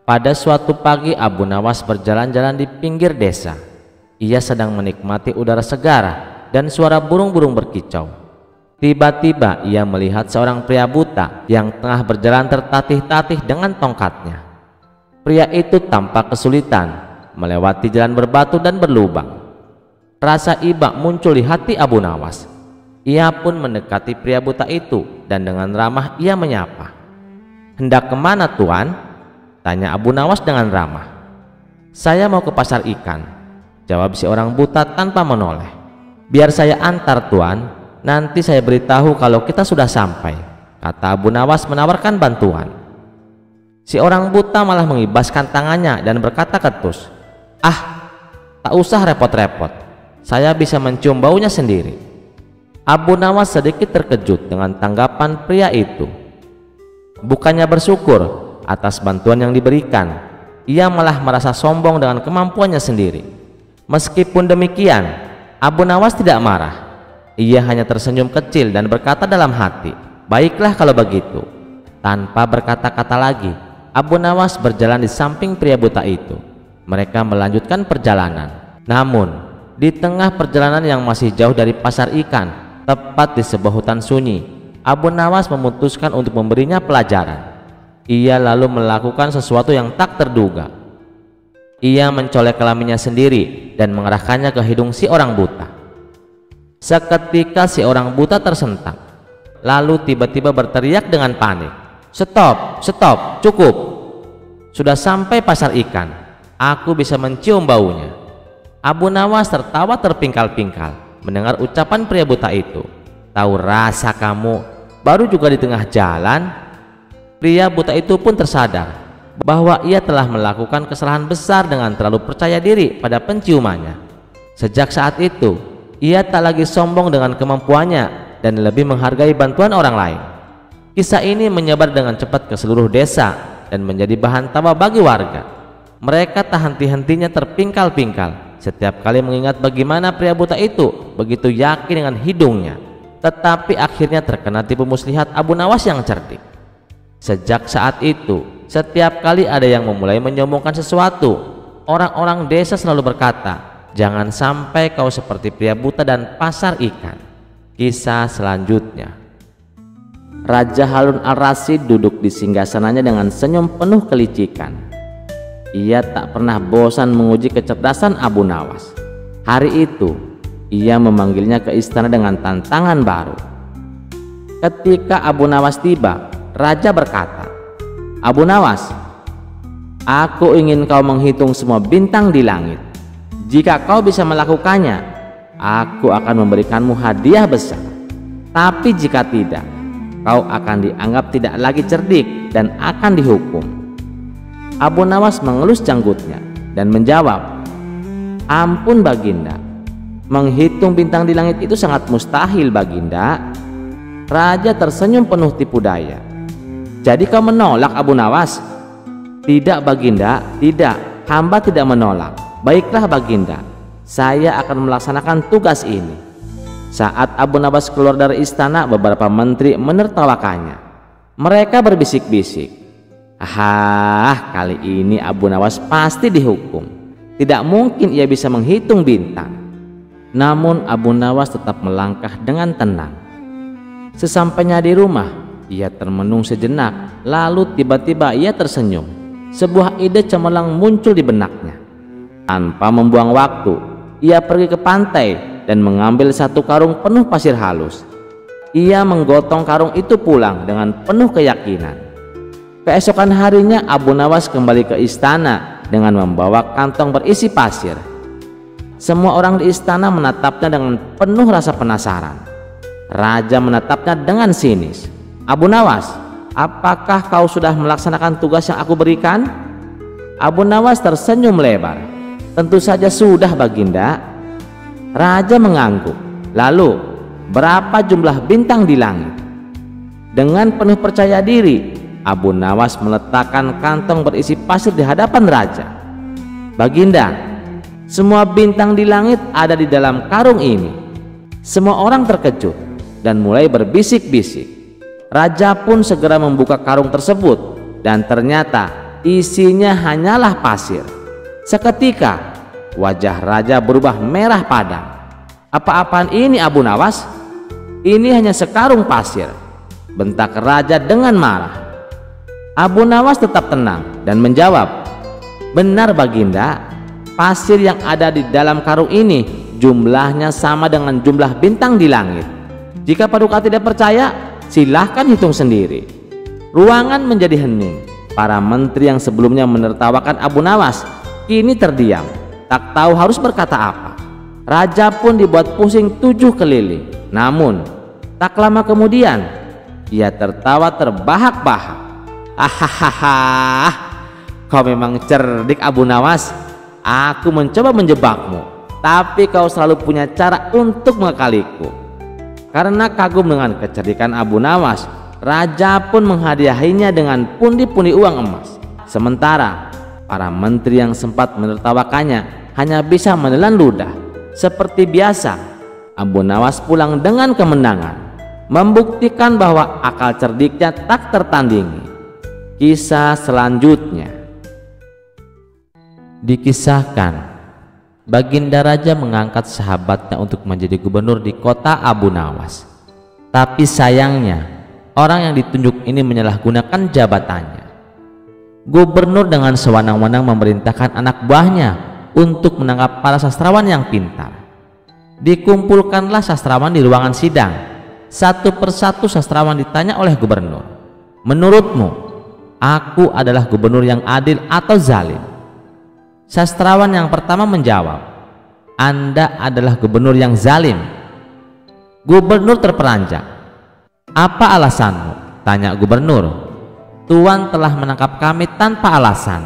Pada suatu pagi, Abu Nawas berjalan-jalan di pinggir desa. Ia sedang menikmati udara segar dan suara burung-burung berkicau. Tiba-tiba ia melihat seorang pria buta yang tengah berjalan tertatih-tatih dengan tongkatnya. Pria itu tampak kesulitan melewati jalan berbatu dan berlubang. Rasa iba muncul di hati Abu Nawas. Ia pun mendekati pria buta itu dan dengan ramah ia menyapa. "Hendak kemana, Tuan?" tanya Abu Nawas dengan ramah. "Saya mau ke pasar ikan," jawab si orang buta tanpa menoleh. "Biar saya antar, Tuan, nanti saya beritahu kalau kita sudah sampai," kata Abu Nawas menawarkan bantuan. Si orang buta malah mengibaskan tangannya dan berkata ketus, "Ah, tak usah repot-repot, saya bisa mencium baunya sendiri." Abu Nawas sedikit terkejut dengan tanggapan pria itu. Bukannya bersyukur atas bantuan yang diberikan, ia malah merasa sombong dengan kemampuannya sendiri. Meskipun demikian, Abu Nawas tidak marah. Ia hanya tersenyum kecil dan berkata dalam hati, "Baiklah kalau begitu." Tanpa berkata-kata lagi, Abu Nawas berjalan di samping pria buta itu. Mereka melanjutkan perjalanan. Namun, di tengah perjalanan yang masih jauh dari pasar ikan, tepat di sebuah hutan sunyi, Abu Nawas memutuskan untuk memberinya pelajaran. Ia lalu melakukan sesuatu yang tak terduga. Ia mencolek kelaminnya sendiri dan mengarahkannya ke hidung si orang buta. Seketika si orang buta tersentak, lalu tiba-tiba berteriak dengan panik, "Stop, stop, cukup! Sudah sampai pasar ikan, aku bisa mencium baunya." Abu Nawas tertawa terpingkal-pingkal mendengar ucapan pria buta itu. "Tahu rasa kamu, baru juga di tengah jalan." Pria buta itu pun tersadar bahwa ia telah melakukan kesalahan besar dengan terlalu percaya diri pada penciumannya. Sejak saat itu, ia tak lagi sombong dengan kemampuannya dan lebih menghargai bantuan orang lain. Kisah ini menyebar dengan cepat ke seluruh desa dan menjadi bahan tawa bagi warga. Mereka tak henti-hentinya terpingkal-pingkal setiap kali mengingat bagaimana pria buta itu begitu yakin dengan hidungnya, tetapi akhirnya terkena tipu muslihat Abu Nawas yang cerdik. Sejak saat itu, setiap kali ada yang memulai menyombongkan sesuatu, orang-orang desa selalu berkata, "Jangan sampai kau seperti pria buta dan pasar ikan." Kisah selanjutnya. Raja Harun al-Rasyid duduk di singgasananya dengan senyum penuh kelicikan. Ia tak pernah bosan menguji kecerdasan Abu Nawas. Hari itu, ia memanggilnya ke istana dengan tantangan baru. Ketika Abu Nawas tiba, Raja berkata, "Abu Nawas, aku ingin kau menghitung semua bintang di langit. Jika kau bisa melakukannya, aku akan memberikanmu hadiah besar. Tapi jika tidak, kau akan dianggap tidak lagi cerdik dan akan dihukum." Abu Nawas mengelus janggutnya dan menjawab, "Ampun Baginda, menghitung bintang di langit itu sangat mustahil Baginda." Raja tersenyum penuh tipu daya. "Jadi kau menolak Abu Nawas?" "Tidak Baginda, tidak, hamba tidak menolak." "Baiklah Baginda, saya akan melaksanakan tugas ini." Saat Abu Nawas keluar dari istana, beberapa menteri menertawakannya. Mereka berbisik-bisik, "Ah, kali ini Abu Nawas pasti dihukum. Tidak mungkin ia bisa menghitung bintang." Namun Abu Nawas tetap melangkah dengan tenang. Sesampainya di rumah, ia termenung sejenak, lalu tiba-tiba ia tersenyum. Sebuah ide cemerlang muncul di benaknya. Tanpa membuang waktu, ia pergi ke pantai dan mengambil satu karung penuh pasir halus. Ia menggotong karung itu pulang dengan penuh keyakinan. Keesokan harinya Abu Nawas kembali ke istana dengan membawa kantong berisi pasir. Semua orang di istana menatapnya dengan penuh rasa penasaran. Raja menatapnya dengan sinis. "Abu Nawas, apakah kau sudah melaksanakan tugas yang aku berikan?" Abu Nawas tersenyum lebar. Tentu saja sudah, Baginda. Raja mengangguk. Lalu, berapa jumlah bintang di langit? Dengan penuh percaya diri, Abu Nawas meletakkan kantong berisi pasir di hadapan raja. Baginda, semua bintang di langit ada di dalam karung ini. Semua orang terkejut dan mulai berbisik-bisik. Raja pun segera membuka karung tersebut dan ternyata isinya hanyalah pasir. Seketika wajah raja berubah merah padam. Apa-apaan ini, Abu Nawas? Ini hanya sekarung pasir, bentak raja dengan marah. Abu Nawas tetap tenang dan menjawab, benar Baginda, pasir yang ada di dalam karung ini jumlahnya sama dengan jumlah bintang di langit. Jika Paduka tidak percaya, silahkan hitung sendiri. Ruangan menjadi hening. Para menteri yang sebelumnya menertawakan Abu Nawas kini terdiam, tak tahu harus berkata apa. Raja pun dibuat pusing 7 keliling. Namun tak lama kemudian ia tertawa terbahak-bahak. Hahaha, kau memang cerdik, Abu Nawas. Aku mencoba menjebakmu, tapi kau selalu punya cara untuk mengakaliku. Karena kagum dengan kecerdikan Abu Nawas, raja pun menghadiahinya dengan pundi-pundi uang emas. Sementara para menteri yang sempat menertawakannya hanya bisa menelan ludah. Seperti biasa, Abu Nawas pulang dengan kemenangan, membuktikan bahwa akal cerdiknya tak tertandingi. Kisah selanjutnya dikisahkan, Baginda Raja mengangkat sahabatnya untuk menjadi gubernur di kota Abu Nawas. Tapi sayangnya, orang yang ditunjuk ini menyalahgunakan jabatannya. Gubernur dengan sewenang-wenang memerintahkan anak buahnya untuk menangkap para sastrawan yang pintar. Dikumpulkanlah sastrawan di ruangan sidang. Satu persatu sastrawan ditanya oleh gubernur, menurutmu, aku adalah gubernur yang adil atau zalim? Sastrawan yang pertama menjawab, Anda adalah gubernur yang zalim. Gubernur terperanjat. Apa alasanmu? Tanya gubernur. Tuan telah menangkap kami tanpa alasan,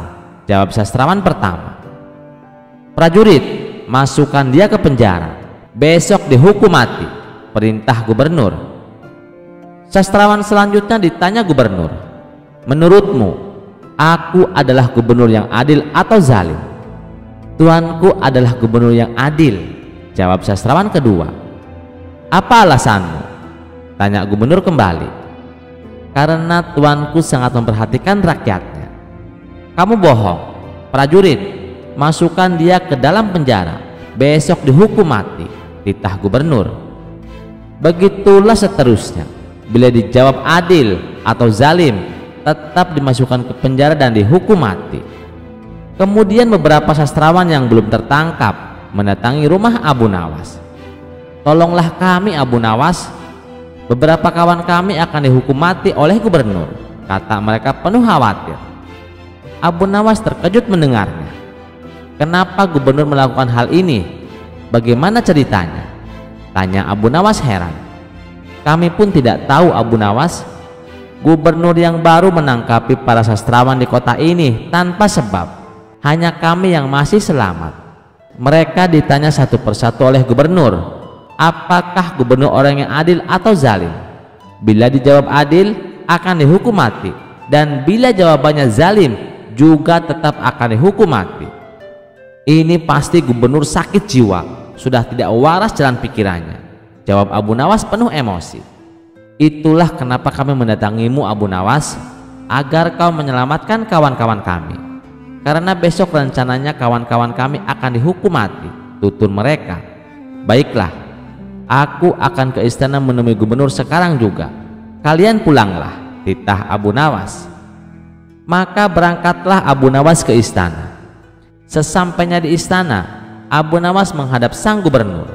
jawab sastrawan pertama. Prajurit, masukkan dia ke penjara, besok dihukum mati, perintah gubernur. Sastrawan selanjutnya ditanya gubernur, menurutmu, aku adalah gubernur yang adil atau zalim? Tuanku adalah gubernur yang adil, jawab sastrawan kedua. Apa alasanmu? Tanya gubernur kembali. Karena tuanku sangat memperhatikan rakyatnya. Kamu bohong. Prajurit, masukkan dia ke dalam penjara, besok dihukum mati, titah gubernur. Begitulah seterusnya. Bila dijawab adil atau zalim, tetap dimasukkan ke penjara dan dihukum mati. Kemudian beberapa sastrawan yang belum tertangkap mendatangi rumah Abu Nawas. Tolonglah kami, Abu Nawas, beberapa kawan kami akan dihukum mati oleh gubernur, kata mereka penuh khawatir. Abu Nawas terkejut mendengarnya. Kenapa gubernur melakukan hal ini? Bagaimana ceritanya? Tanya Abu Nawas heran. Kami pun tidak tahu, Abu Nawas. Gubernur yang baru menangkapi para sastrawan di kota ini tanpa sebab. Hanya kami yang masih selamat. Mereka ditanya satu persatu oleh gubernur, apakah gubernur orang yang adil atau zalim? Bila dijawab adil, akan dihukum mati, dan bila jawabannya zalim, juga tetap akan dihukum mati. Ini pasti gubernur sakit jiwa, sudah tidak waras jalan pikirannya, jawab Abu Nawas penuh emosi. Itulah kenapa kami mendatangimu, Abu Nawas, agar kau menyelamatkan kawan-kawan kami. Karena besok rencananya kawan-kawan kami akan dihukum mati, tutur mereka. Baiklah, aku akan ke istana menemui gubernur sekarang juga. Kalian pulanglah, titah Abu Nawas. Maka berangkatlah Abu Nawas ke istana. Sesampainya di istana, Abu Nawas menghadap sang gubernur.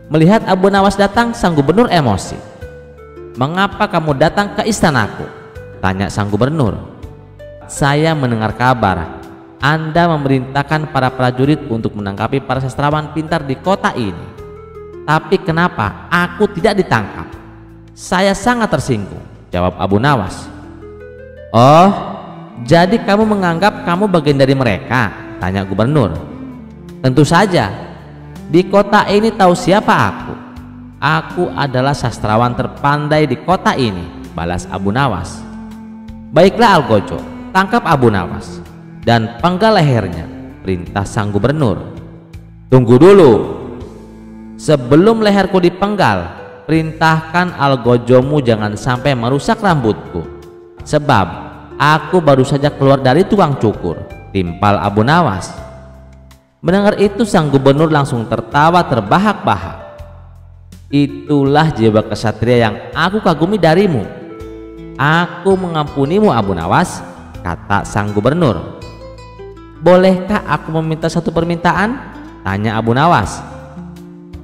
Melihat Abu Nawas datang, sang gubernur emosi. Mengapa kamu datang ke istanaku? Tanya sang gubernur. Saya mendengar kabar Anda memerintahkan para prajurit untuk menangkapi para sastrawan pintar di kota ini. Tapi kenapa aku tidak ditangkap? Saya sangat tersinggung, jawab Abu Nawas. Oh, jadi kamu menganggap kamu bagian dari mereka? Tanya gubernur. Tentu saja. Di kota ini tahu siapa aku? Aku adalah sastrawan terpandai di kota ini, balas Abu Nawas. Baiklah Algojo, tangkap Abu Nawas dan penggal lehernya, perintah sang gubernur. Tunggu dulu. Sebelum leherku dipenggal, perintahkan Algojomu jangan sampai merusak rambutku. Sebab aku baru saja keluar dari tukang cukur, timpal Abu Nawas. Mendengar itu sang gubernur langsung tertawa terbahak-bahak. Itulah jiwa kesatria yang aku kagumi darimu. Aku mengampunimu Abu Nawas, kata sang gubernur. Bolehkah aku meminta satu permintaan? Tanya Abu Nawas.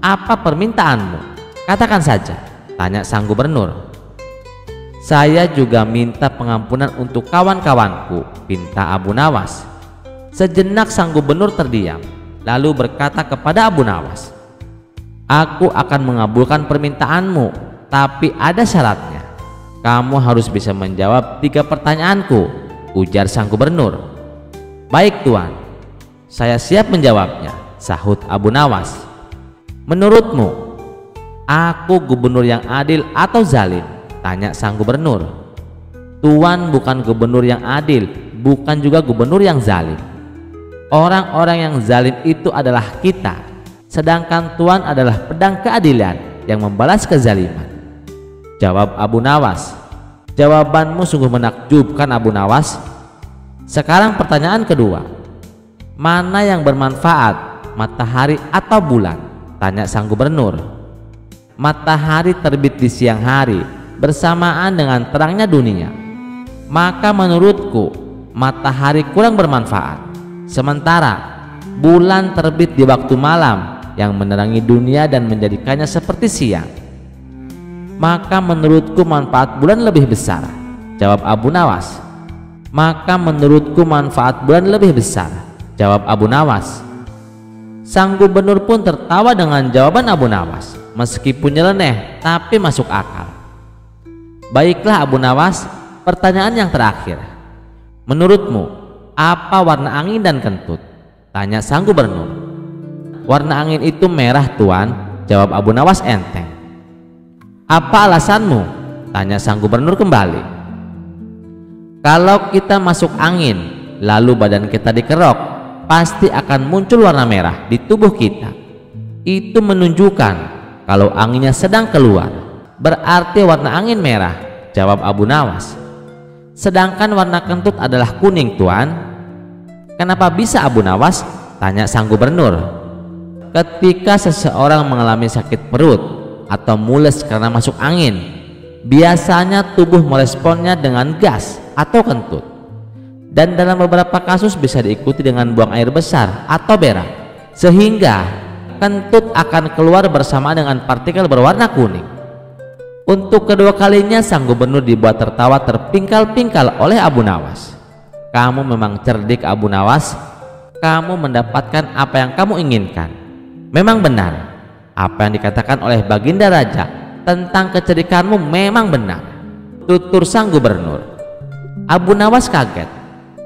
Apa permintaanmu? Katakan saja, tanya sang gubernur. Saya juga minta pengampunan untuk kawan-kawanku, pinta Abu Nawas. Sejenak sang gubernur terdiam, lalu berkata kepada Abu Nawas, aku akan mengabulkan permintaanmu, tapi ada syaratnya. Kamu harus bisa menjawab 3 pertanyaanku, ujar sang gubernur. Baik Tuan, saya siap menjawabnya, sahut Abu Nawas. Menurutmu, aku gubernur yang adil atau zalim? Tanya sang gubernur. Tuan bukan gubernur yang adil, bukan juga gubernur yang zalim. Orang-orang yang zalim itu adalah kita, sedangkan Tuan adalah pedang keadilan yang membalas kezaliman, jawab Abu Nawas. Jawabanmu sungguh menakjubkan Abu Nawas. Sekarang pertanyaan kedua, mana yang bermanfaat, matahari atau bulan? Tanya sang gubernur. Matahari terbit di siang hari bersamaan dengan terangnya dunia, maka menurutku matahari kurang bermanfaat, sementara bulan terbit di waktu malam yang menerangi dunia dan menjadikannya seperti siang, maka menurutku manfaat bulan lebih besar, jawab Abu Nawas. Maka menurutku manfaat bulan lebih besar, jawab Abu Nawas. Sang gubernur pun tertawa dengan jawaban Abu Nawas, meskipun nyeleneh tapi masuk akal. Baiklah Abu Nawas, pertanyaan yang terakhir. Menurutmu apa warna angin dan kentut? Tanya sang gubernur. Warna angin itu merah Tuan, jawab Abu Nawas enteng. Apa alasanmu? Tanya sang gubernur kembali. Kalau kita masuk angin lalu badan kita dikerok, pasti akan muncul warna merah di tubuh kita. Itu menunjukkan kalau anginnya sedang keluar, berarti warna angin merah, jawab Abu Nawas. Sedangkan warna kentut adalah kuning Tuan. Kenapa bisa Abu Nawas? Tanya sang gubernur. Ketika seseorang mengalami sakit perut atau mules karena masuk angin, biasanya tubuh meresponnya dengan gas atau kentut, dan dalam beberapa kasus bisa diikuti dengan buang air besar atau berak, sehingga kentut akan keluar bersama dengan partikel berwarna kuning. Untuk kedua kalinya sang gubernur dibuat tertawa terpingkal-pingkal oleh Abu Nawas. Kamu memang cerdik Abu Nawas, kamu mendapatkan apa yang kamu inginkan. Memang benar apa yang dikatakan oleh Baginda Raja tentang kecerdikanmu, memang benar, tutur sang gubernur. Abu Nawas kaget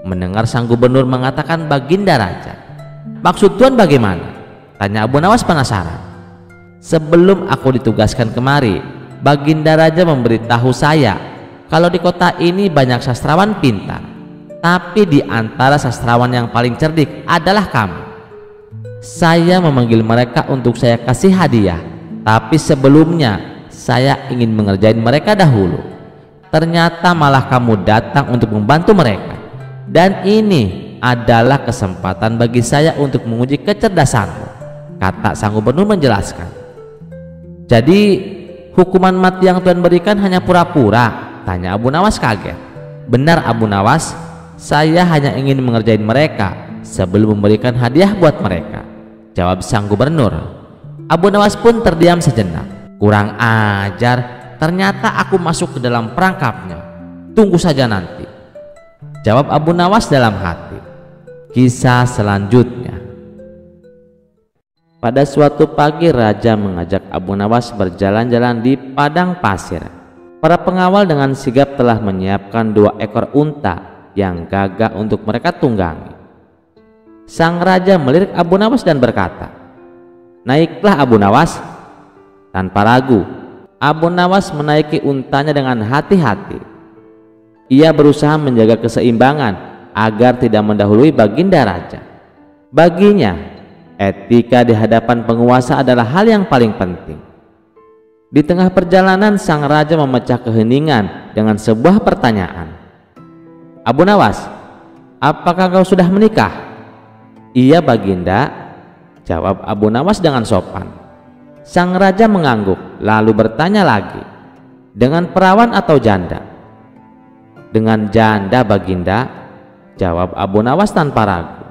mendengar sang gubernur mengatakan Baginda Raja. Maksud Tuan bagaimana? Tanya Abu Nawas penasaran. Sebelum aku ditugaskan kemari, Baginda Raja memberitahu saya kalau di kota ini banyak sastrawan pintar, tapi di antara sastrawan yang paling cerdik adalah kamu. Saya memanggil mereka untuk saya kasih hadiah, tapi sebelumnya saya ingin mengerjain mereka dahulu. Ternyata malah kamu datang untuk membantu mereka, dan ini adalah kesempatan bagi saya untuk menguji kecerdasanmu, kata sang gubernur menjelaskan. Jadi hukuman mati yang Tuan berikan hanya pura-pura? Tanya Abu Nawas kaget. Benar Abu Nawas, saya hanya ingin mengerjain mereka sebelum memberikan hadiah buat mereka, jawab sang gubernur. Abu Nawas pun terdiam sejenak. Kurang ajar, ternyata aku masuk ke dalam perangkapnya. Tunggu saja nanti, jawab Abu Nawas dalam hati. Kisah selanjutnya. Pada suatu pagi raja mengajak Abu Nawas berjalan-jalan di padang pasir. Para pengawal dengan sigap telah menyiapkan 2 ekor unta yang gagah untuk mereka tunggangi. Sang raja melirik Abu Nawas dan berkata, "Naiklah Abu Nawas." Tanpa ragu, Abu Nawas menaiki untanya dengan hati-hati. Ia berusaha menjaga keseimbangan agar tidak mendahului baginda raja. Baginya, etika di hadapan penguasa adalah hal yang paling penting. Di tengah perjalanan, sang raja memecah keheningan dengan sebuah pertanyaan. "Abu Nawas, apakah kau sudah menikah?" "Iya baginda," jawab Abu Nawas dengan sopan. Sang raja mengangguk lalu bertanya lagi, "Dengan perawan atau janda?" "Dengan janda baginda," jawab Abu Nawas tanpa ragu.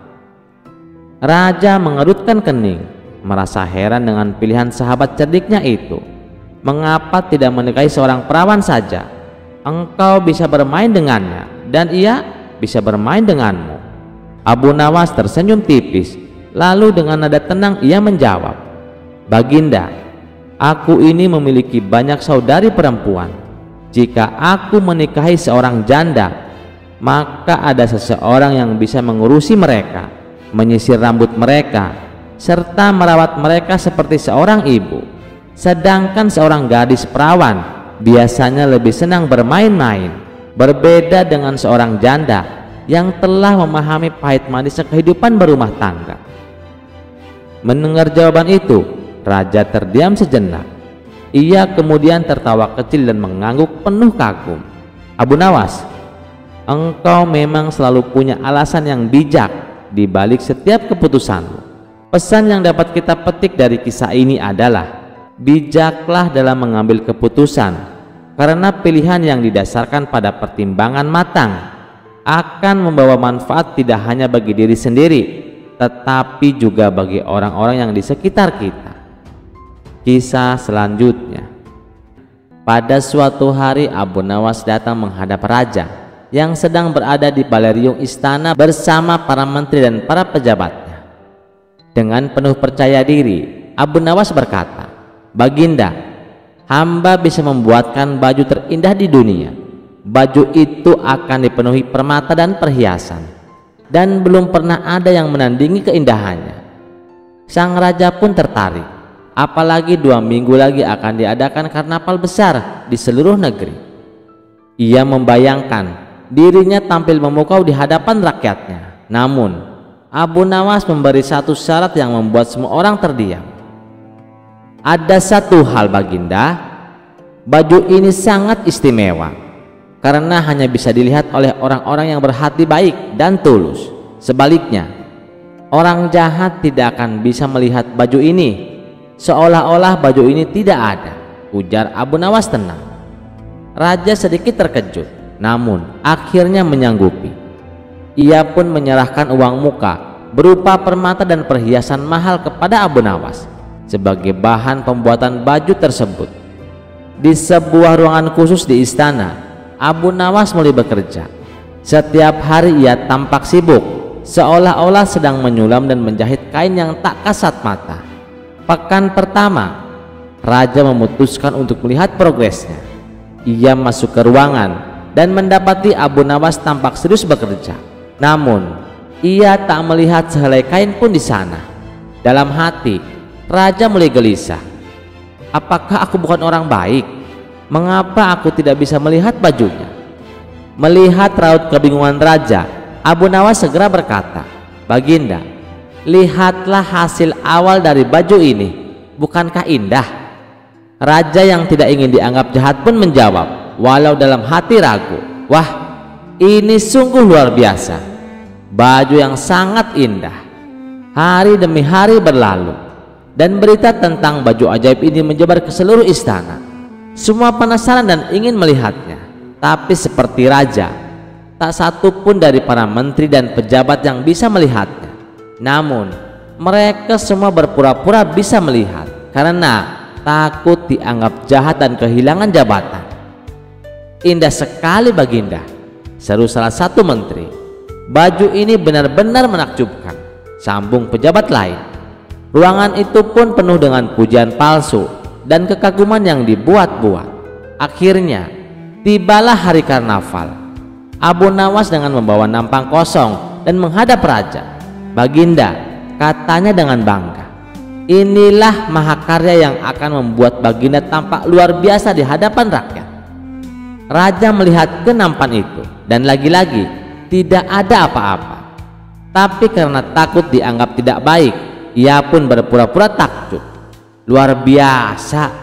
Raja mengerutkan kening, merasa heran dengan pilihan sahabat cerdiknya itu. "Mengapa tidak menikahi seorang perawan saja? Engkau bisa bermain dengannya dan ia bisa bermain denganmu." Abu Nawas tersenyum tipis, lalu dengan nada tenang ia menjawab, "Baginda, aku ini memiliki banyak saudari perempuan. Jika aku menikahi seorang janda, maka ada seseorang yang bisa mengurusi mereka, menyisir rambut mereka, serta merawat mereka seperti seorang ibu. Sedangkan seorang gadis perawan biasanya lebih senang bermain-main, berbeda dengan seorang janda yang telah memahami pahit manisnya kehidupan berumah tangga." Mendengar jawaban itu, raja terdiam sejenak. Ia kemudian tertawa kecil dan mengangguk penuh kagum. "Abu Nawas, engkau memang selalu punya alasan yang bijak di balik setiap keputusanmu. Pesan yang dapat kita petik dari kisah ini adalah bijaklah dalam mengambil keputusan, karena pilihan yang didasarkan pada pertimbangan matang akan membawa manfaat tidak hanya bagi diri sendiri, tetapi juga bagi orang-orang yang di sekitar kita." Kisah selanjutnya. Pada suatu hari, Abu Nawas datang menghadap raja yang sedang berada di baleriung istana bersama para menteri dan para pejabatnya. Dengan penuh percaya diri, Abu Nawas berkata, "Baginda, hamba bisa membuatkan baju terindah di dunia. Baju itu akan dipenuhi permata dan perhiasan, dan belum pernah ada yang menandingi keindahannya." Sang raja pun tertarik, apalagi 2 minggu lagi akan diadakan karnaval besar di seluruh negeri. Ia membayangkan dirinya tampil memukau di hadapan rakyatnya. Namun Abu Nawas memberi satu syarat yang membuat semua orang terdiam. "Ada satu hal baginda, baju ini sangat istimewa karena hanya bisa dilihat oleh orang-orang yang berhati baik dan tulus. Sebaliknya, orang jahat tidak akan bisa melihat baju ini, seolah-olah baju ini tidak ada," ujar Abu Nawas tenang. Raja sedikit terkejut, namun akhirnya menyanggupi. Ia pun menyerahkan uang muka berupa permata dan perhiasan mahal kepada Abu Nawas sebagai bahan pembuatan baju tersebut. Di sebuah ruangan khusus di istana, Abu Nawas mulai bekerja. Setiap hari ia tampak sibuk, seolah-olah sedang menyulam dan menjahit kain yang tak kasat mata. Pekan pertama, raja memutuskan untuk melihat progresnya. Ia masuk ke ruangan dan mendapati Abu Nawas tampak serius bekerja. Namun ia tak melihat sehelai kain pun di sana. Dalam hati, raja mulai gelisah. "Apakah aku bukan orang baik? Mengapa aku tidak bisa melihat bajunya?" Melihat raut kebingungan raja, Abu Nawas segera berkata, "Baginda, lihatlah hasil awal dari baju ini. Bukankah indah?" Raja yang tidak ingin dianggap jahat pun menjawab, walau dalam hati ragu, "Wah, ini sungguh luar biasa. Baju yang sangat indah." Hari demi hari berlalu, dan berita tentang baju ajaib ini menyebar ke seluruh istana. Semua penasaran dan ingin melihatnya. Tapi seperti raja, tak satu pun dari para menteri dan pejabat yang bisa melihatnya. Namun mereka semua berpura-pura bisa melihat karena takut dianggap jahat dan kehilangan jabatan. "Indah sekali baginda," seru salah satu menteri. "Baju ini benar-benar menakjubkan," sambung pejabat lain. Ruangan itu pun penuh dengan pujian palsu dan kekaguman yang dibuat-buat. Akhirnya tibalah hari karnaval. Abu Nawas dengan membawa nampang kosong dan menghadap raja. "Baginda," katanya dengan bangga, "inilah mahakarya yang akan membuat Baginda tampak luar biasa di hadapan rakyat." Raja melihat kenampan itu dan lagi-lagi tidak ada apa-apa. Tapi karena takut dianggap tidak baik, ia pun berpura-pura takjub. "Luar biasa,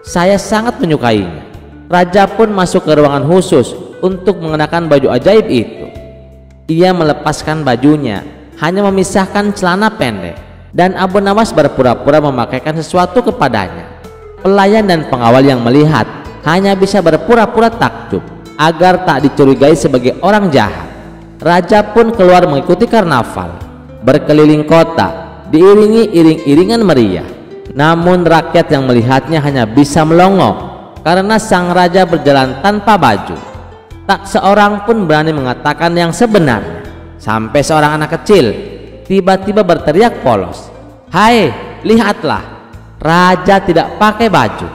saya sangat menyukainya." Raja pun masuk ke ruangan khusus untuk mengenakan baju ajaib itu. Ia melepaskan bajunya, hanya memisahkan celana pendek, dan Abu Nawas berpura-pura memakaikan sesuatu kepadanya. Pelayan dan pengawal yang melihat hanya bisa berpura-pura takjub agar tak dicurigai sebagai orang jahat. Raja pun keluar mengikuti karnaval, berkeliling kota diiringi iring-iringan meriah. Namun rakyat yang melihatnya hanya bisa melongo karena sang raja berjalan tanpa baju. Tak seorang pun berani mengatakan yang sebenarnya, sampai seorang anak kecil tiba-tiba berteriak polos, "Hai, lihatlah, raja tidak pakai baju."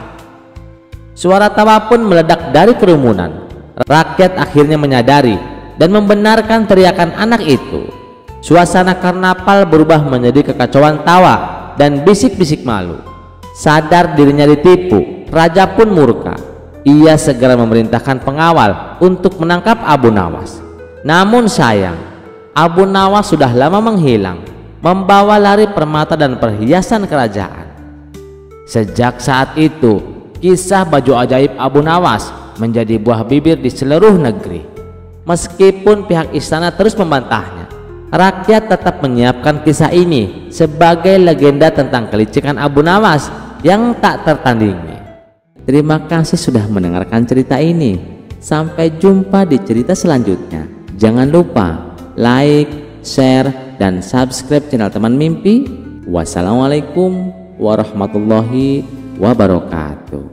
Suara tawa pun meledak dari kerumunan. Rakyat akhirnya menyadari dan membenarkan teriakan anak itu. Suasana karnaval berubah menjadi kekacauan tawa dan bisik-bisik malu. Sadar dirinya ditipu, raja pun murka. Ia segera memerintahkan pengawal untuk menangkap Abu Nawas. Namun sayang, Abu Nawas sudah lama menghilang, membawa lari permata dan perhiasan kerajaan. Sejak saat itu, kisah baju ajaib Abu Nawas menjadi buah bibir di seluruh negeri. Meskipun pihak istana terus membantahnya, rakyat tetap menyiapkan kisah ini sebagai legenda tentang kelicikan Abu Nawas yang tak tertandingi. Terima kasih sudah mendengarkan cerita ini. Sampai jumpa di cerita selanjutnya. Jangan lupa like, share, dan subscribe channel Teman Mimpi. Wassalamualaikum warahmatullahi wabarakatuh.